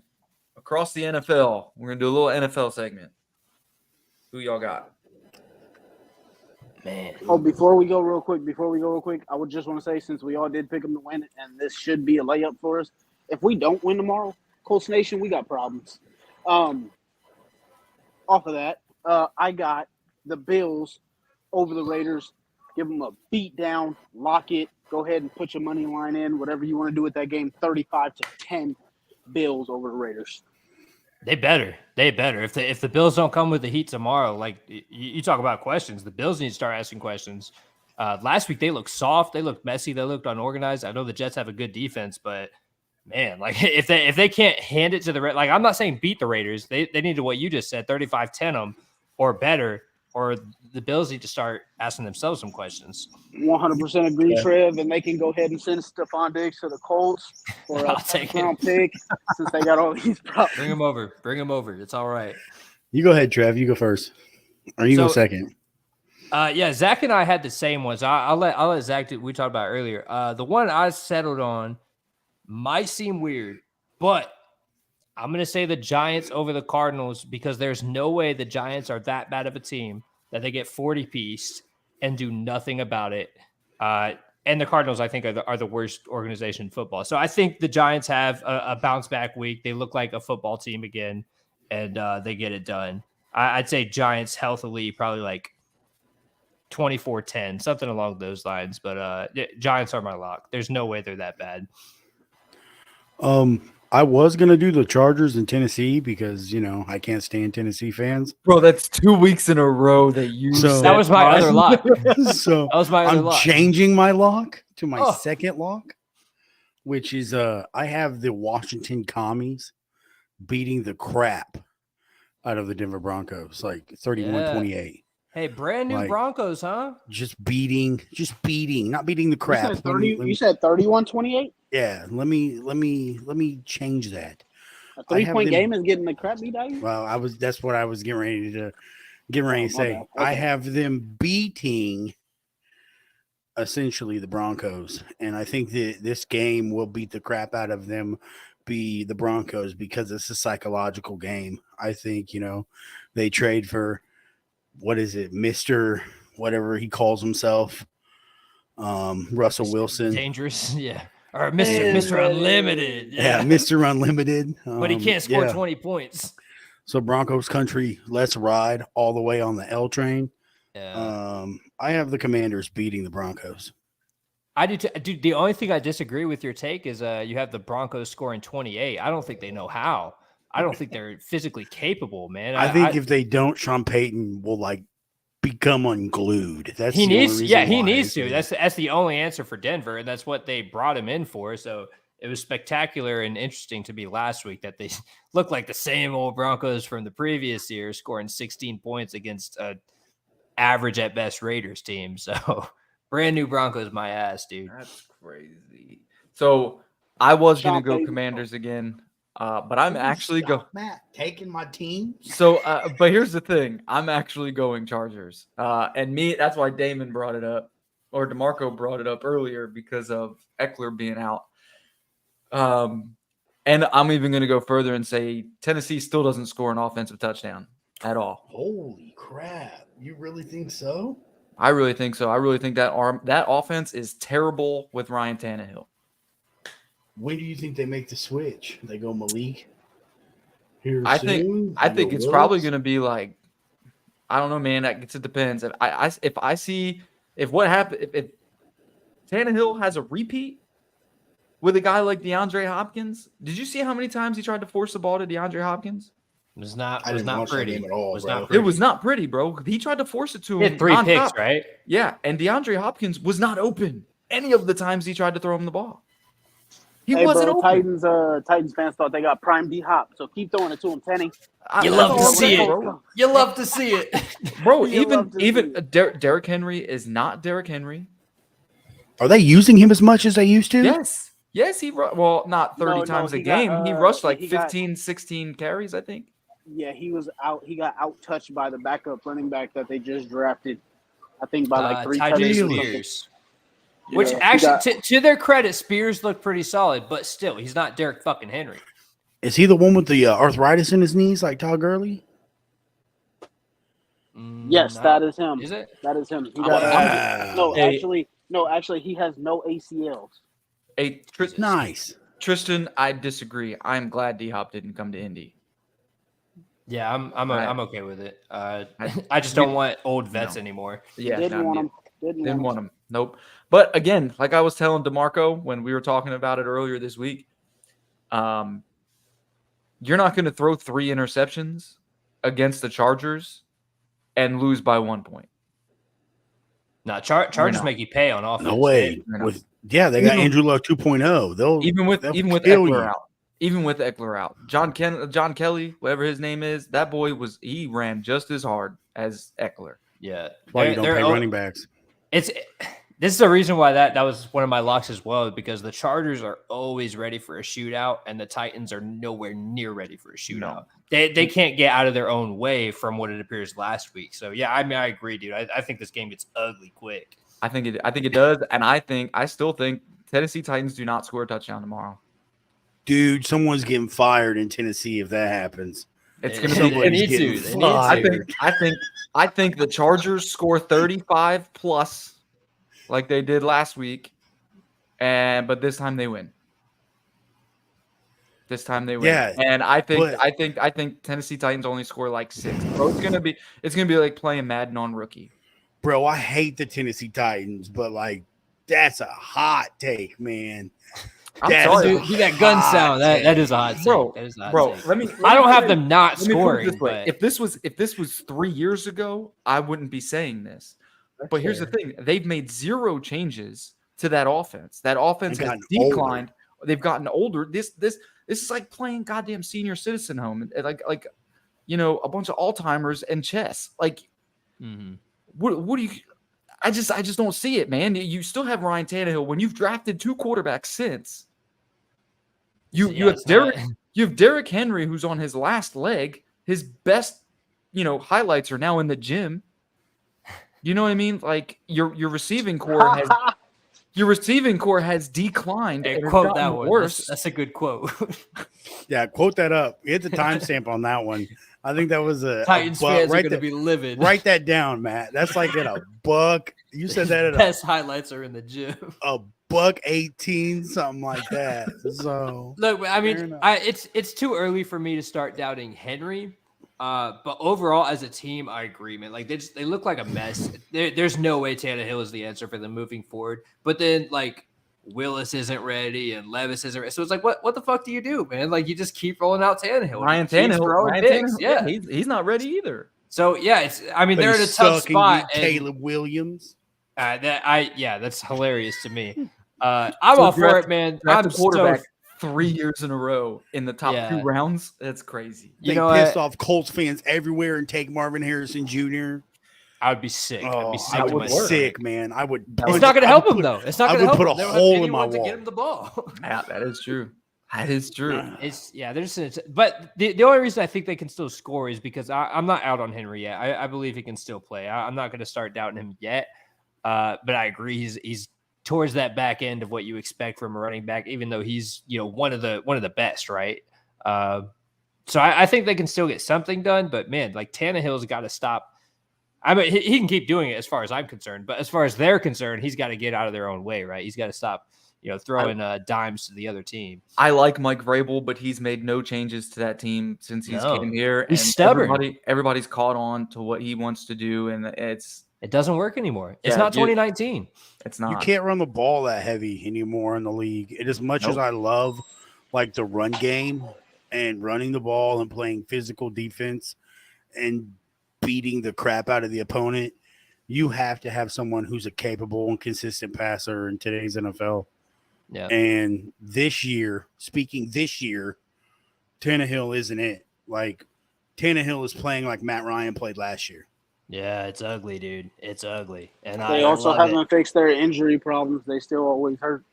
Across the NFL, we're gonna do a little NFL segment. Who y'all got? Man. Oh, before we go real quick, I would just want to say, since we all did pick them to win, and this should be a layup for us, if we don't win tomorrow, Colts Nation, we got problems. Off of that, I got the Bills over the Raiders. Give them a beat down, lock it. Go ahead and put your money line in, whatever you want to do with that game. 35-10 Bills over the Raiders. They better. If the Bills don't come with the heat tomorrow, like you talk about questions, the Bills need to start asking questions. Last week they looked soft, they looked messy, they looked unorganized. I know the Jets have a good defense, but man, like if they can't hand it to the like, I'm not saying beat the Raiders. They need to what you just said, 35-10 them or better, or the Bills need to start asking themselves some questions. 100% agree, Trev, and they can go ahead and send Stephon Diggs to the Colts for a first-round pick since they got all these problems. Bring him over. It's all right. You go ahead, Trev. You go first. Or you go second. Yeah, Zach and I had the same ones. I'll let Zach do. We talked about earlier. The one I settled on might seem weird, but I'm going to say the Giants over the Cardinals because there's no way the Giants are that bad of a team that they get 40-piece and do nothing about it. And the Cardinals, I think, are the worst organization in football. So I think the Giants have a bounce-back week. They look like a football team again, and they get it done. I'd say Giants healthily, probably like 24-10, something along those lines. But Giants are my lock. There's no way they're that bad. I was going to do the Chargers in Tennessee because, I can't stand Tennessee fans. Bro, that's 2 weeks in a row that you said that was my other lock. So that was my other lock. I'm changing my lock to my second lock, which is I have the Washington Commies beating the crap out of the Denver Broncos, like 31-28. Hey, brand new Broncos, huh? Just beating, not beating the crap. You said 31-28? Yeah, let me change that. A 3-point game is getting the crap beat out of you? Well, that's what I was getting ready to say. I have them beating essentially the Broncos, and I think that this game will beat the crap out of them. Be the Broncos because it's a psychological game. I think they trade for what is it, Mister whatever he calls himself, Russell Wilson, dangerous, yeah, or Mister Unlimited, yeah, Mister Unlimited, but he can't score 20 points. So Broncos country, let's ride all the way on the L train. Yeah. I have the Commanders beating the Broncos. I do. Dude, the only thing I disagree with your take is you have the Broncos scoring 28. I don't think they know how. I don't think they're physically capable, man. I think if they don't, Sean Payton will become unglued. That's he needs. Yeah, he needs to. That. That's the only answer for Denver, and that's what they brought him in for. So it was spectacular and interesting to me last week that they looked like the same old Broncos from the previous year, scoring 16 points against a average at best Raiders team. So. Brand new Broncos, my ass, dude. That's crazy. So I was going to go Commanders again, but I'm actually Matt taking my team. So, but here's the thing: I'm actually going Chargers, and that's why Damon brought it up, or DeMarco brought it up earlier because of Eckler being out. And I'm even going to go further and say Tennessee still doesn't score an offensive touchdown at all. Holy crap! You really think so? I really think so. I really think that offense is terrible with Ryan Tannehill. When do you think they make the switch? They go Malik I think it's probably going to be I don't know, man. It depends. If Tannehill has a repeat with a guy like DeAndre Hopkins, did you see how many times he tried to force the ball to DeAndre Hopkins? It was not pretty at all. It was not pretty, bro. He tried to force it to him. He had 3 picks, right? Yeah, and DeAndre Hopkins was not open any of the times he tried to throw him the ball. He wasn't open. Titans fans thought they got prime D Hop, so keep throwing it to him, Tenny. You love to see it, bro. You love to see it, bro. Even Derrick Henry is not Derrick Henry. Are they using him as much as they used to? Yes. He not 30 times a game. He rushed 15, 16 carries, I think. Yeah, he was out. He got out-touched by the backup running back that they just drafted, I think, by 3 touchdowns. Which actually, to their credit, Spears looked pretty solid, but still, he's not Derrick fucking Henry. Is he the one with the arthritis in his knees like Todd Gurley? Yes, that is him. Is it? That is him. He got, actually, he has no ACLs. Nice. Tristan, I disagree. I'm glad D-Hop didn't come to Indy. Yeah, I'm okay with it. I just don't want old vets anymore. Yeah, didn't want him. Nope. But again, like I was telling DeMarco when we were talking about it earlier this week, you're not going to throw 3 interceptions against the Chargers and lose by 1 point. No, Chargers make you pay on offense. No way. They got Andrew Luck 2.0. They'll even with Eckler out. Even with Eckler out, John Kelly, whatever his name is, that boy he ran just as hard as Eckler. Yeah, why you don't pay running backs? This is the reason why that was one of my locks as well, because the Chargers are always ready for a shootout, and the Titans are nowhere near ready for a shootout. No. They can't get out of their own way from what it appears last week. So yeah, I agree, dude. I think this game gets ugly quick. I think it does, and I still think Tennessee Titans do not score a touchdown tomorrow. Dude, someone's getting fired in Tennessee if that happens. It's going to be fired. I think the Chargers score 35 plus like they did last week, but this time they win. Yeah, and I think Tennessee Titans only score 6. So it's gonna be like playing Madden on rookie. Bro, I hate the Tennessee Titans, but that's a hot take, man. I'm sorry. That gun sound. That is a hot take. Bro. I don't have them not scoring. If this was 3 years ago, I wouldn't be saying this. But here's the thing: they've made 0 changes to that offense. That offense has declined. They've gotten older. This is like playing goddamn senior citizen home, like a bunch of Alzheimer's and chess. What do you? I just don't see it, man. You still have Ryan Tannehill when you've drafted 2 quarterbacks since. You have Derrick Henry, who's on his last leg. His best, highlights are now in the gym. You know what I mean? Like your receiving core has declined. Hey, and it's quote that gotten one. worse. That's a good quote. Yeah, quote that up. Hit the timestamp on that one. I think that was a Titans fans are going to be livid. Write that down, Matt. That's like at a buck. You said that at best highlights are in the gym. a $1.18, something like that. So look, I mean, it's too early for me to start doubting Henry. But overall, as a team, I agree, man. Like they look like a mess. There's no way Tannehill is the answer for them moving forward. But then like Willis isn't ready and Levis isn't ready. So it's like, what the fuck do you do, man? Like you just keep rolling out Tannehill. Ryan Tannehill, yeah, he's not ready either. So yeah, they're in a tough spot. Caleb Williams. That's hilarious to me. I'm all for it, man. I'm a quarterback 3 years in a row in the top 2 rounds. That's crazy. They pissed off Colts fans everywhere and take Marvin Harrison Jr. I would be sick. I would be sick, man. I would. It's not going to help him though. It's not going to help him. I would put a hole in my wall to get him the ball. Yeah, that is true. That is true. But the only reason I think they can still score is because I'm not out on Henry yet. I believe he can still play. I'm not going to start doubting him yet. But I agree. He's towards that back end of what you expect from a running back, even though he's one of the best, right? So I think they can still get something done. But man, like Tannehill's got to stop. I mean, he can keep doing it as far as I'm concerned, but as far as they're concerned, he's got to get out of their own way, right? He's got to stop, throwing dimes to the other team. I like Mike Vrabel, but he's made no changes to that team since he's came here. He's stubborn. Everybody's caught on to what he wants to do, and it doesn't work anymore. It's not 2019. It's not. You can't run the ball that heavy anymore in the league. And as much as I love like the run game and running the ball and playing physical defense and beating the crap out of the opponent, you have to have someone who's a capable and consistent passer in today's NFL. Yeah. And this year, Tannehill isn't it. Like Tannehill is playing like Matt Ryan played last year. Yeah, it's ugly, dude. It's ugly. And they also haven't fixed their injury problems. They still always hurt.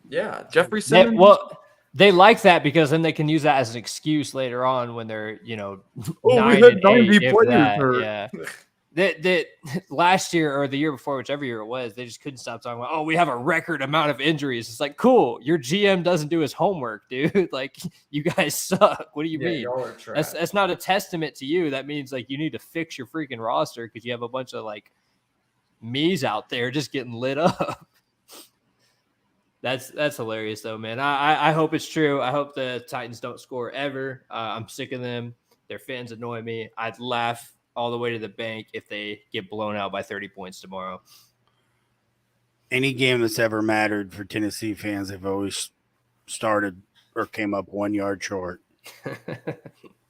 Yeah, Jeffrey Simmons. They like that because then they can use that as an excuse later on when they're, 9 and 8. Yeah. That last year or the year before, whichever year it was, they just couldn't stop talking about, we have a record amount of injuries. It's like, cool. Your GM doesn't do his homework, dude. Like, you guys suck. What do you mean? Y'all are trash. That's not a testament to you. That means like you need to fix your freaking roster because you have a bunch of like me's out there just getting lit up. That's hilarious though, man. I hope it's true. I hope the Titans don't score ever. I'm sick of them. Their fans annoy me. I'd laugh all the way to the bank if they get blown out by 30 points tomorrow. Any game that's ever mattered for Tennessee fans, they've always started or came up 1 yard short.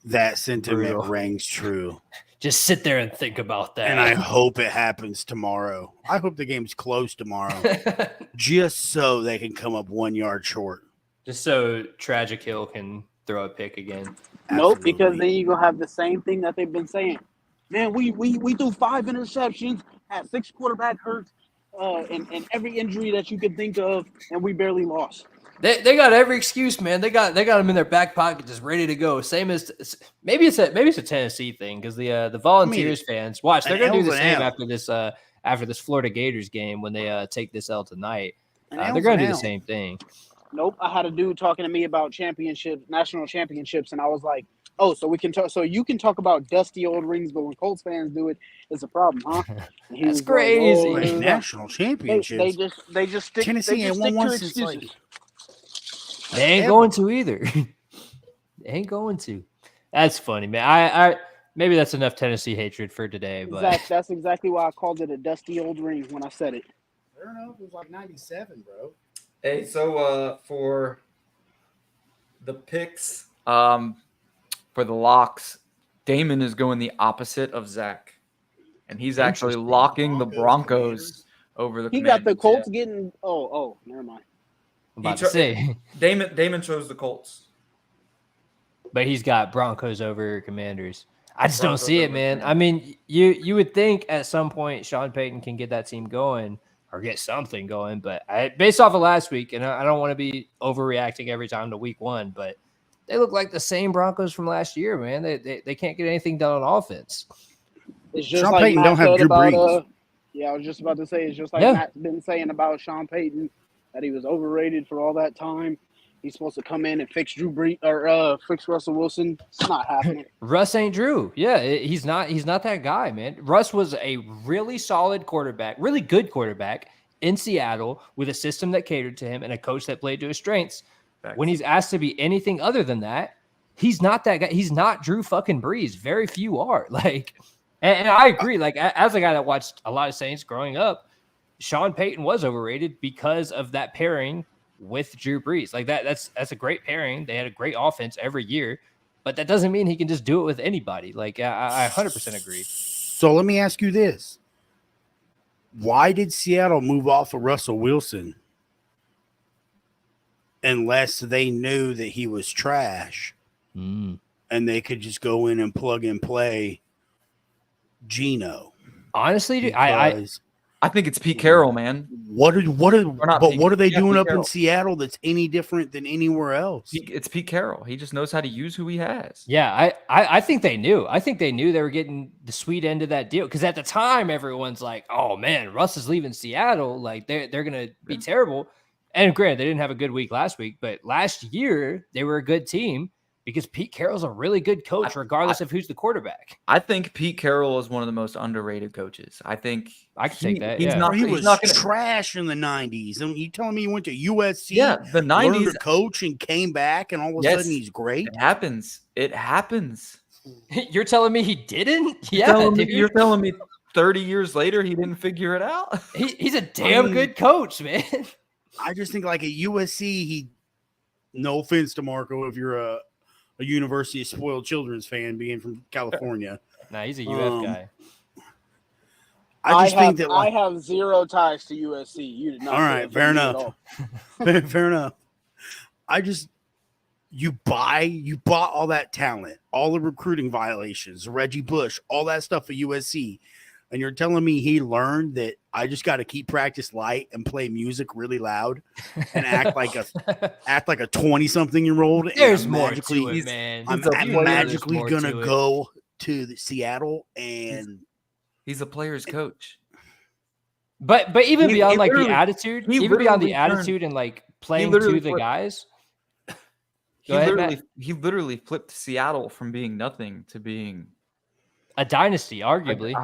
That sentiment rings true. Just sit there and think about that. And I hope it happens tomorrow. I hope the game's close tomorrow. Just so they can come up 1 yard short. Just so Tragic Hill can throw a pick again. Nope, because then you're going to have the same thing that they've been saying. Man, we threw 5 interceptions, had 6 quarterback hurts, and every injury that you could think of, and we barely lost. They got every excuse, man. They got them in their back pocket, just ready to go. Same as maybe it's a Tennessee thing because the Volunteers fans watch. They're gonna do the same after this Florida Gators game when they take this L tonight. They're gonna do the same thing. Nope, I had a dude talking to me about national championships, and I was like, "Oh, so we can talk. So you can talk about dusty old rings, but when Colts fans do it, it's a problem, huh?" That's crazy. Like, national championships. They just stick. Tennessee ain't won one since like. They ain't going to either. They ain't going to. That's funny, man. I maybe that's enough Tennessee hatred for today, but that's exactly why I called it a dusty old ring when I said it. I don't know. It was like 97, bro. Hey, so for the picks, for the locks, Damon is going the opposite of Zach, and he's actually locking the Broncos over the. He got the Colts getting. Oh, never mind. I'm about to say Damon chose the Colts, but he's got Broncos over Commanders. I just don't see it, man. I mean, you would think at some point Sean Payton can get that team going or get something going, but based off of last week, and I don't want to be overreacting every time to week 1, but they look like the same Broncos from last year, man. They can't get anything done on offense. It's just Sean like Payton don't have Drew Brees. Yeah, I was just about to say, it's just like Yeah. Matt's been saying about Sean Payton, that he was overrated for all that time. He's supposed to come in and fix Drew Brees or fix Russell Wilson. It's not happening. Russ ain't Drew. Yeah, he's not that guy, man. Russ was a really solid quarterback, really good quarterback in Seattle with a system that catered to him and a coach that played to his strengths. When he's asked to be anything other than that, he's not that guy. He's not Drew fucking Brees. Very few are. Like, and I agree. Like, as a guy that watched a lot of Saints growing up, Sean Payton was overrated because of that pairing with Drew Brees. Like that's a great pairing. They had a great offense every year, but that doesn't mean he can just do it with anybody. Like I 100% agree. So let me ask you this. Why did Seattle move off of Russell Wilson unless they knew that he was trash and they could just go in and plug and play Geno? Honestly, dude, I think it's Pete Carroll, man. What are they doing up Carroll. in Seattle that's any different than anywhere else? It's Pete Carroll. He just knows how to use who he has. Yeah, I think they knew. I think they knew they were getting the sweet end of that deal because at the time everyone's like, "Oh man, Russ is leaving Seattle. Like they're gonna be terrible." And granted, they didn't have a good week last week, but last year they were a good team because Pete Carroll's a really good coach, regardless of who's the quarterback. I think Pete Carroll is one of the most underrated coaches. I think I can take that. He was not gonna, trash in the 90s. And you telling me he went to USC? Yeah, the 90s, learned to coach and came back, and all of a sudden he's great. It happens. You're telling me he didn't? You're telling me 30 years later he didn't figure it out? He's a damn good coach, man. I just think like at USC, no offense to Marco if you're a University of Spoiled Children's fan being from California. Nah, he's a UF guy. I have zero ties to USC. You did not. All right, fair enough. Fair enough. You bought all that talent, all the recruiting violations, Reggie Bush, all that stuff at USC. And you're telling me he learned that I just got to keep practice light and play music really loud and act like a 20-something-year-old. There's more to it, man. I'm magically gonna go to Seattle, and he's a player's coach. But even beyond like the attitude, and like playing to the guys. He literally flipped Seattle from being nothing to being a dynasty, arguably.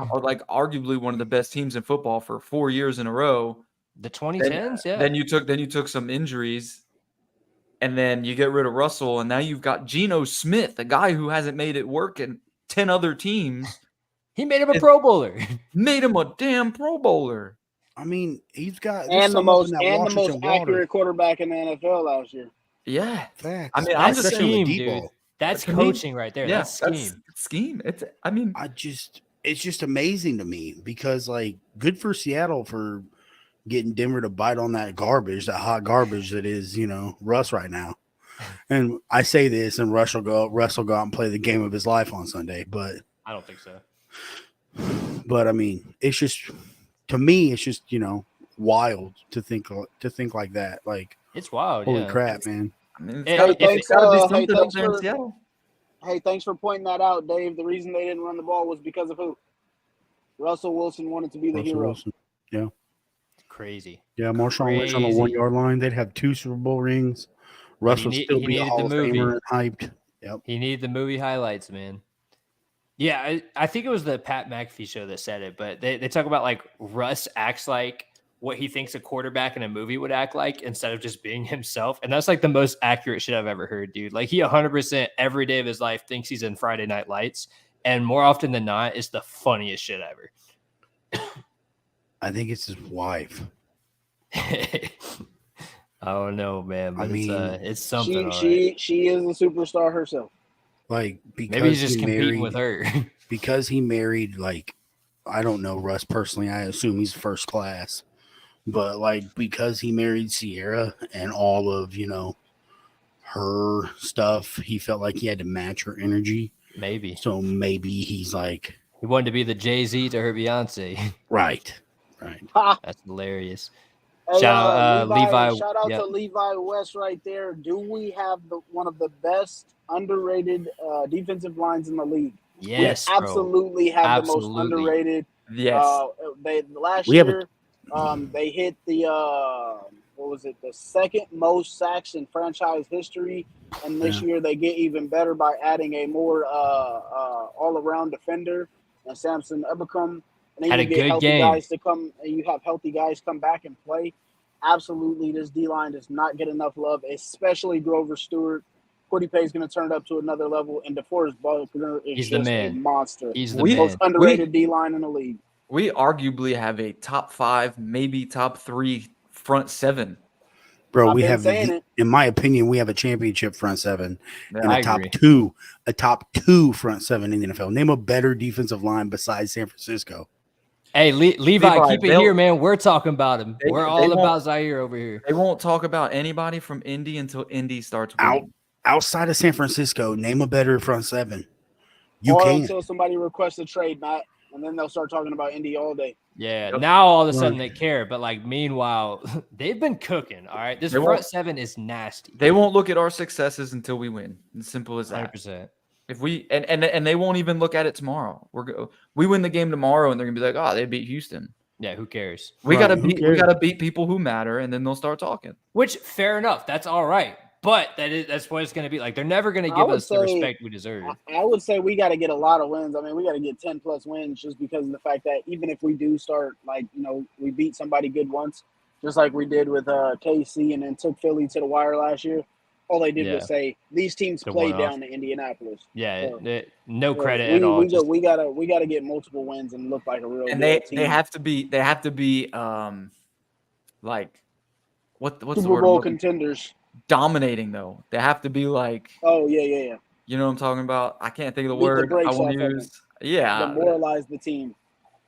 Arguably one of the best teams in football for 4 years in a row. The 2010s, yeah. Then you took some injuries, and then you get rid of Russell, and now you've got Geno Smith, a guy who hasn't made it work in 10 other teams. He made him a Pro Bowler. Made him a damn Pro Bowler. I mean, he's got the most accurate quarterback in the NFL last year. Yeah, facts. I mean, I'm just scheme, dude. That's coaching right there. Yeah, that's scheme. That's scheme. It's just amazing to me because like good for Seattle for getting Denver to bite on that hot garbage that is, Russ right now. And I say this, and Russ will go out and play the game of his life on Sunday, but I don't think so. But I mean, it's just to me, it's just wild to think like that. Like it's wild. Holy crap, man! I mean, thanks for pointing that out, Dave. The reason they didn't run the ball was because of who? Russell Wilson wanted to be the hero. Wilson. Yeah. Crazy. Yeah, Marshawn Lynch on the 1 yard line. They'd have 2 Super Bowl rings. Russ would still be a Hall of Famer and hyped. Yep. He needed the movie highlights, man. Yeah, I think it was the Pat McAfee show that said it, but they talk about like Russ acts like what he thinks a quarterback in a movie would act like instead of just being himself. And that's like the most accurate shit I've ever heard, dude. Like he 100% every day of his life thinks he's in Friday Night Lights. And more often than not, it's the funniest shit ever. I think it's his wife. I don't know, man. But it's something. She is a superstar herself. Like because maybe he's just competing with her. Because he married, like, I don't know Russ personally. I assume he's first class. But like because he married Sierra and all of, her stuff, he felt like he had to match her energy. Maybe. So maybe he's like he wanted to be the Jay-Z to her Beyonce. Right. That's hilarious. Hey, Shout out Levi. Shout out to Levi West right there. Do we have one of the best underrated defensive lines in the league? Yes, we absolutely have the most underrated. Yes. last year they hit the what was it, the second most sacks in franchise history, and this year they get even better by adding a more all around defender and Samson Ebukam, and then you get healthy guys to come, and you have healthy guys come back and play. Absolutely, this D-line does not get enough love, especially Grover Stewart. Quiddy Pay is going to turn it up to another level, and DeForest Buckner is just a monster. He's the most underrated D-line in the league. We arguably have a top 5, maybe top 3 front 7. Bro, we have, in my opinion, we have a championship front 7 and a top two front 7 in the NFL. Name a better defensive line besides San Francisco. Hey, Levi, keep it here, man. We're talking about him. We're all about Zaire over here. They won't talk about anybody from Indy until Indy starts winning. Outside of San Francisco, name a better front 7. Until somebody requests a trade, Matt, and then they'll start talking about Indy all day. Yeah, now all of a sudden they care, but like meanwhile, they've been cooking. All right, this front 7 is nasty. They won't look at our successes until we win. As simple as that. 100%. If we and they won't even look at it tomorrow. We win the game tomorrow, and they're gonna be like, "Oh, they beat Houston." Yeah, who cares? We gotta beat people who matter, and then they'll start talking. Which, fair enough, that's all right. But that's what it's going to be like. They're never going to give us the respect we deserve. I would say we got to get a lot of wins. I mean, we got to get 10+ wins just because of the fact that even if we do start, we beat somebody good once, just like we did with KC and then took Philly to the wire last year. All they did was say these teams played down to Indianapolis. Yeah, so, no credit at all. We gotta get multiple wins and look like a real. And team. they have to be like what's Super the word? Bowl contenders. Dominating though. They have to be like. Oh yeah. You know what I'm talking about? I can't think of the word I will use. Yeah. Demoralize the team.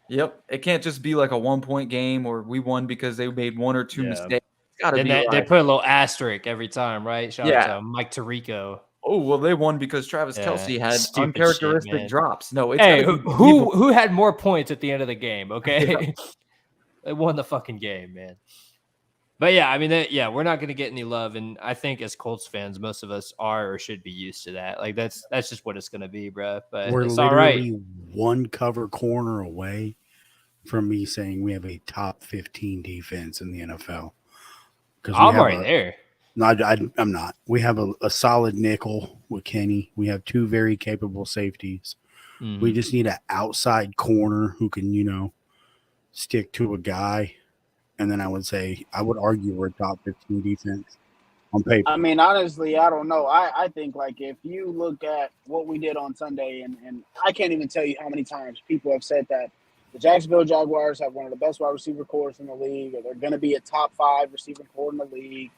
Yep. It can't just be like a 1-point game or we won because they made 1 or 2 mistakes. They put a little asterisk every time, right? Shout out to Mike Tirico. Oh, well, they won because Travis Kelce had uncharacteristic drops. No, it's who had more points at the end of the game? Okay, they won the fucking game, man. But yeah, I mean, we're not going to get any love, and I think as Colts fans, most of us are or should be used to that. Like that's just what it's going to be, bro. But we're it's all right. One cover corner away from me saying we have a top 15 defense in the NFL. I'm already there. No, I'm not. We have a solid nickel with Kenny. We have 2 very capable safeties. Mm-hmm. We just need an outside corner who can, stick to a guy. And then I would argue we're a top 15 defense on paper. I mean, honestly, I don't know. I think, if you look at what we did on Sunday, and I can't even tell you how many times people have said that the Jacksonville Jaguars have one of the best wide receiver corps in the league, or they're going to be a top 5 receiving corps in the league.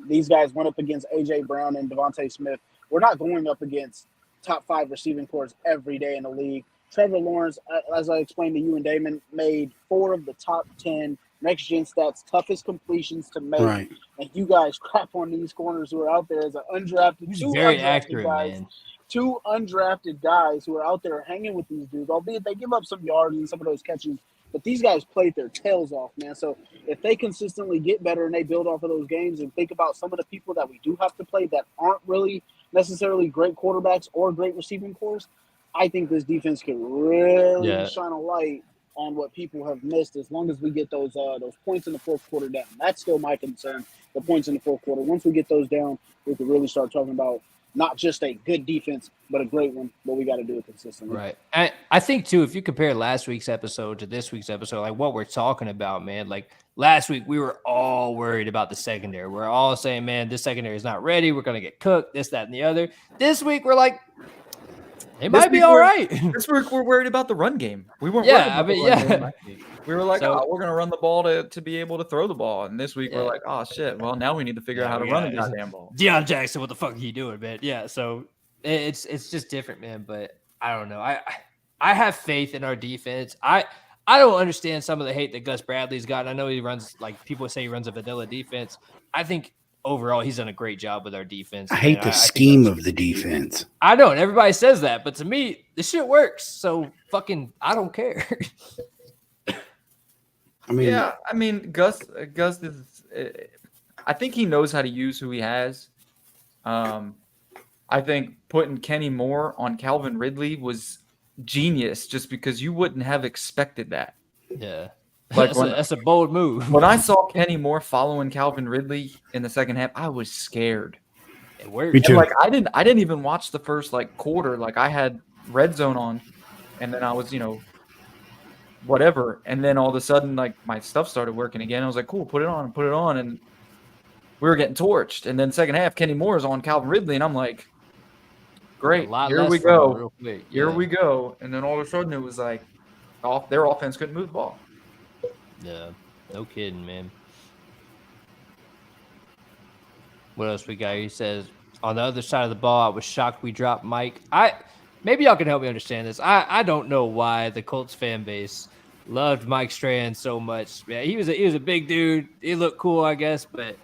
These guys went up against A.J. Brown and Devontae Smith. We're not going up against top 5 receiving corps every day in the league. Trevor Lawrence, as I explained to you and Damon, made 4 of the top 10 next-gen stats, toughest completions to make. Right. And you guys crap on these corners who are out there as an undrafted, two undrafted guys who are out there hanging with these dudes, albeit they give up some yards and some of those catches, but these guys played their tails off, man. So if they consistently get better and they build off of those games and think about some of the people that we do have to play that aren't really necessarily great quarterbacks or great receiving corps, I think this defense can really shine a light on what people have missed as long as we get those points in the fourth quarter down. That's still my concern, the points in the fourth quarter. Once we get those down, we can really start talking about not just a good defense, but a great one, but we got to do it consistently. Right. I think, too, if you compare last week's episode to this week's episode, like what we're talking about, man, like last week we were all worried about the secondary. We're all saying, man, this secondary is not ready. We're going to get cooked, this, that, and the other. This week we're like, it might be all right. This week we're worried about the run game. We weren't worried about the run game. We were like, we're going to run the ball to be able to throw the ball. And this week we're like, oh, shit. Well, now we need to figure out how to run the goddamn ball. Deion Jackson, what the fuck are you doing, man? Yeah, so it's just different, man. But I don't know. I have faith in our defense. I don't understand some of the hate that Gus Bradley's gotten. I know he runs, like people say he runs a vanilla defense. I think overall he's done a great job with our defense. I hate the scheme of the defense. I know, and everybody says that, but to me, the shit works. So fucking, I don't care. I mean, Gus is. I think he knows how to use who he has. I think putting Kenny Moore on Calvin Ridley was genius, just because you wouldn't have expected that. Yeah. Like that's a bold move. When I saw Kenny Moore following Calvin Ridley in the second half, I was scared. It worked. Me too. And, like I didn't even watch the first like quarter. Like I had Red Zone on, and then I was whatever, and then all of a sudden like my stuff started working again. I was like, cool, put it on, and we were getting torched. And then second half, Kenny Moore is on Calvin Ridley, and I'm like, great, here we go, here we go. And then all of a sudden it was like their offense couldn't move the ball. Yeah, no kidding, man. What else we got? He says, on the other side of the ball, I was shocked we dropped Mike. Maybe y'all can help me understand this. I don't know why the Colts fan base loved Mike Strahan so much. Yeah, he was a big dude. He looked cool, I guess, but